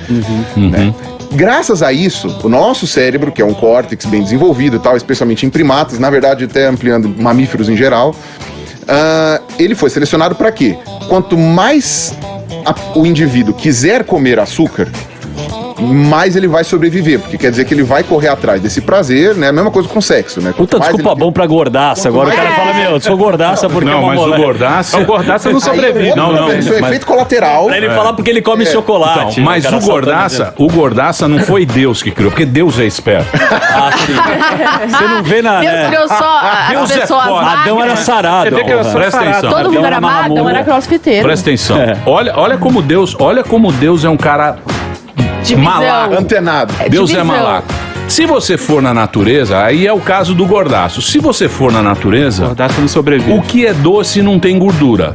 Né? Graças a isso, o nosso cérebro, que é um córtex bem desenvolvido e tal, especialmente em primatas, na verdade até ampliando mamíferos em geral, ele foi selecionado para quê? Quanto mais o indivíduo quiser comer açúcar, mais ele vai sobreviver, porque quer dizer que ele vai correr atrás desse prazer, né? A mesma coisa com sexo, né? Puta desculpa bom pra gordaça. Agora o cara fala, eu sou gordaça porque é uma mas moleque. o gordaça... O gordaça não sobrevive. Isso é efeito colateral. Pra ele falar porque ele come chocolate. Então, mas cara o gordaça não foi Deus que criou, porque Deus é esperto. Você não vê na... Deus criou só as Deus é pessoas foda. magras. Adão era sarado. Você vê que era só Presta sarado. atenção. Todo mundo Adão era magro, Adão mamute. era crossfiteiro. Presta atenção. Olha como Deus é um cara Divisão. malaco. Antenado. Deus é divisão. malaco. Se você for na natureza, aí é o caso do gordaço. Se você for na natureza, Gordaça não sobrevive. o que é doce não tem gordura.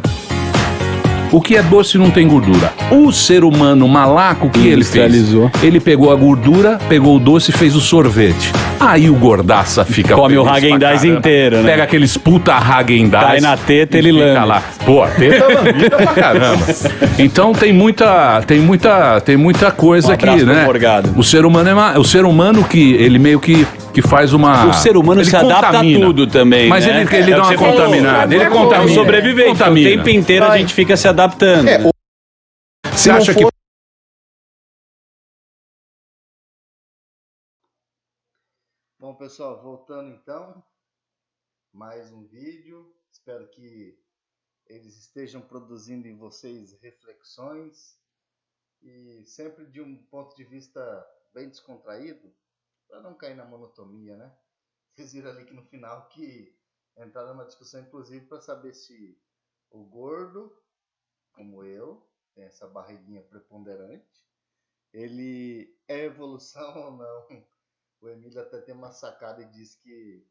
O que é doce não tem gordura. O ser humano malaco, o que ele fez? Industrializou. Ele pegou a gordura, pegou o doce e fez o sorvete. Aí o gordaça fica Come o feliz pra Häagen-Dazs caramba. inteiro, né? Pega aqueles puta Häagen-Dazs. Cai na teta, e ele fica lambe. lá. Pô, a teta lambida pra caramba. Então tem muita coisa aqui, abraço pro né? Morgado. O ser humano que ele meio que faz uma... O ser humano ele se adapta contamina. a tudo também, Mas né? ele É dá o que uma você falou. contaminada. Ele É contamina. É o sobrevivente. Contamina. O tempo inteiro a gente fica se adaptando. Você acha que... Bom, pessoal, voltando então, mais um vídeo. Espero que eles estejam produzindo em vocês reflexões e sempre de um ponto de vista bem descontraído, para não cair na monotonia, né? Vocês viram ali que no final que entraram numa discussão, inclusive, para saber se o gordo, como eu, tem essa barriguinha preponderante, ele é evolução ou não. O Emílio até tem uma sacada e diz que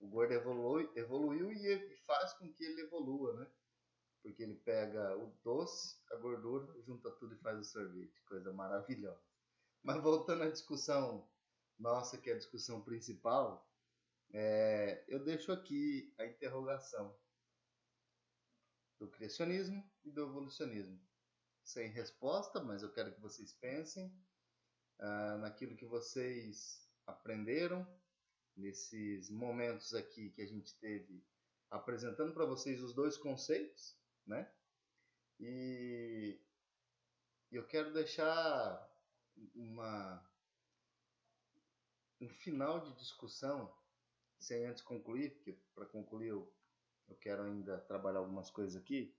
o gordo evoluiu e faz com que ele evolua, né? Porque ele pega o doce, a gordura, junta tudo e faz o sorvete. Coisa maravilhosa. Mas voltando à discussão nossa, que é a discussão principal, eu deixo aqui a interrogação do criacionismo e do evolucionismo. Sem resposta, mas eu quero que vocês pensem naquilo que vocês aprenderam nesses momentos aqui que a gente teve apresentando para vocês os dois conceitos, né? E eu quero deixar um final de discussão, sem antes concluir, porque para concluir eu quero ainda trabalhar algumas coisas aqui,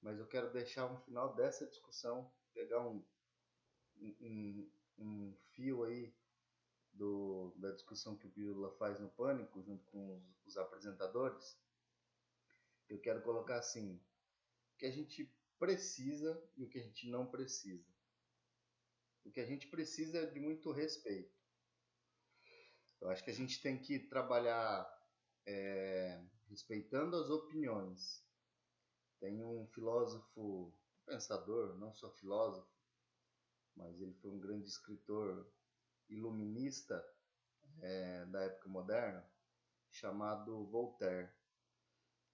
mas eu quero deixar um final dessa discussão, pegar um fio aí da discussão que o Pílula faz no Pânico, junto com os apresentadores. Eu quero colocar assim, o que a gente precisa e o que a gente não precisa. O que a gente precisa é de muito respeito. Eu acho que a gente tem que trabalhar respeitando as opiniões. Tem um filósofo, pensador, não só filósofo, mas ele foi um grande escritor iluminista da época moderna, chamado Voltaire.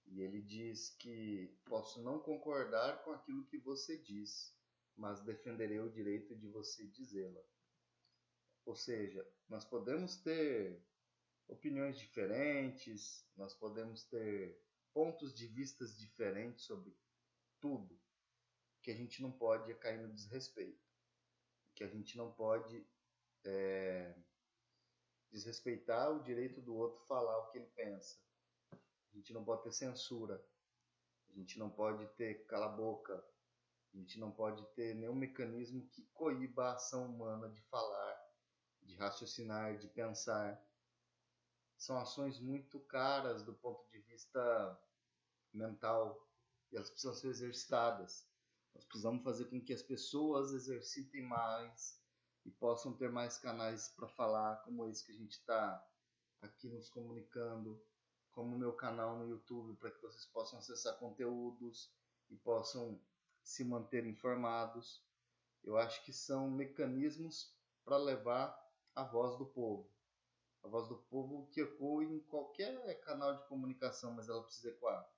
E ele diz que posso não concordar com aquilo que você diz, mas defenderei o direito de você dizê-la. Ou seja, nós podemos ter opiniões diferentes, nós podemos ter pontos de vistas diferentes sobre tudo. O que a gente não pode é cair no desrespeito. O que a gente não pode é desrespeitar o direito do outro falar o que ele pensa. A gente não pode ter censura. A gente não pode ter cala-boca. A gente não pode ter nenhum mecanismo que coíba a ação humana de falar, de raciocinar, de pensar. São ações muito caras do ponto de vista mental e elas precisam ser exercitadas. Nós precisamos fazer com que as pessoas exercitem mais e possam ter mais canais para falar, como esse que a gente está aqui nos comunicando, como o meu canal no YouTube, para que vocês possam acessar conteúdos e possam se manter informados. Eu acho que são mecanismos para levar a voz do povo. A voz do povo que ecoa em qualquer canal de comunicação, mas ela precisa ecoar.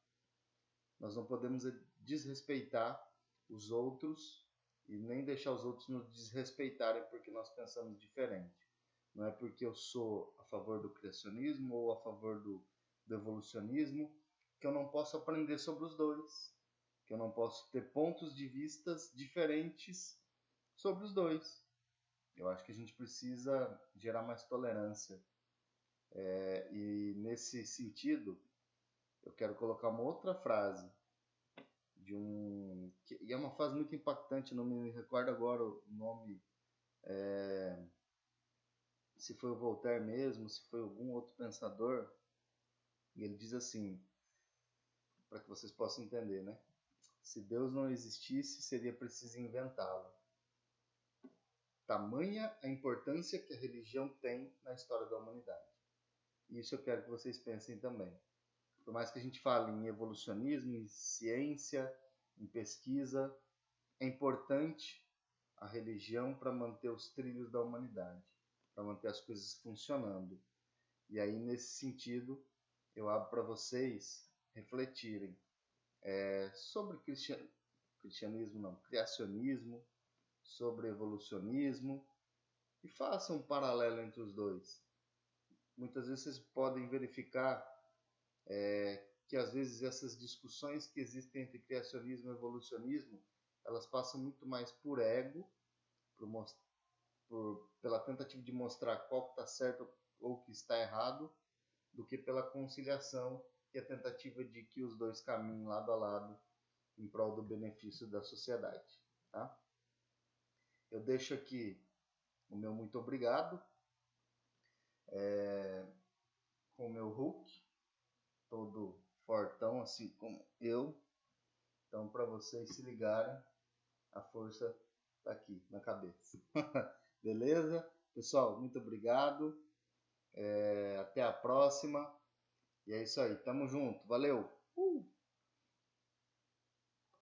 Nós não podemos desrespeitar os outros e nem deixar os outros nos desrespeitarem porque nós pensamos diferente. Não é porque eu sou a favor do criacionismo ou a favor do evolucionismo que eu não posso aprender sobre os dois, que eu não posso ter pontos de vistas diferentes sobre os dois. Eu acho que a gente precisa gerar mais tolerância. E nesse sentido, eu quero colocar uma outra frase e é uma frase muito impactante, não me recordo agora o nome, se foi o Voltaire mesmo, se foi algum outro pensador, e ele diz assim, para que vocês possam entender, né? Se Deus não existisse, seria preciso inventá-lo. Tamanha a importância que a religião tem na história da humanidade. E isso eu quero que vocês pensem também. Por mais que a gente fale em evolucionismo, em ciência, em pesquisa, é importante a religião para manter os trilhos da humanidade, para manter as coisas funcionando. E aí, nesse sentido, eu abro para vocês refletirem sobre criacionismo, sobre evolucionismo, e façam um paralelo entre os dois. Muitas vezes vocês podem verificar que às vezes essas discussões que existem entre criacionismo e evolucionismo, elas passam muito mais por ego, pela tentativa de mostrar qual que está certo ou que está errado, do que pela conciliação e a tentativa de que os dois caminhem lado a lado em prol do benefício da sociedade. Tá? Eu deixo aqui o meu muito obrigado, com o meu Hulk, todo fortão, assim como eu. Então, para vocês se ligarem, a força está aqui na cabeça. Beleza? Pessoal, muito obrigado. Até a próxima. E é isso aí. Tamo junto. Valeu!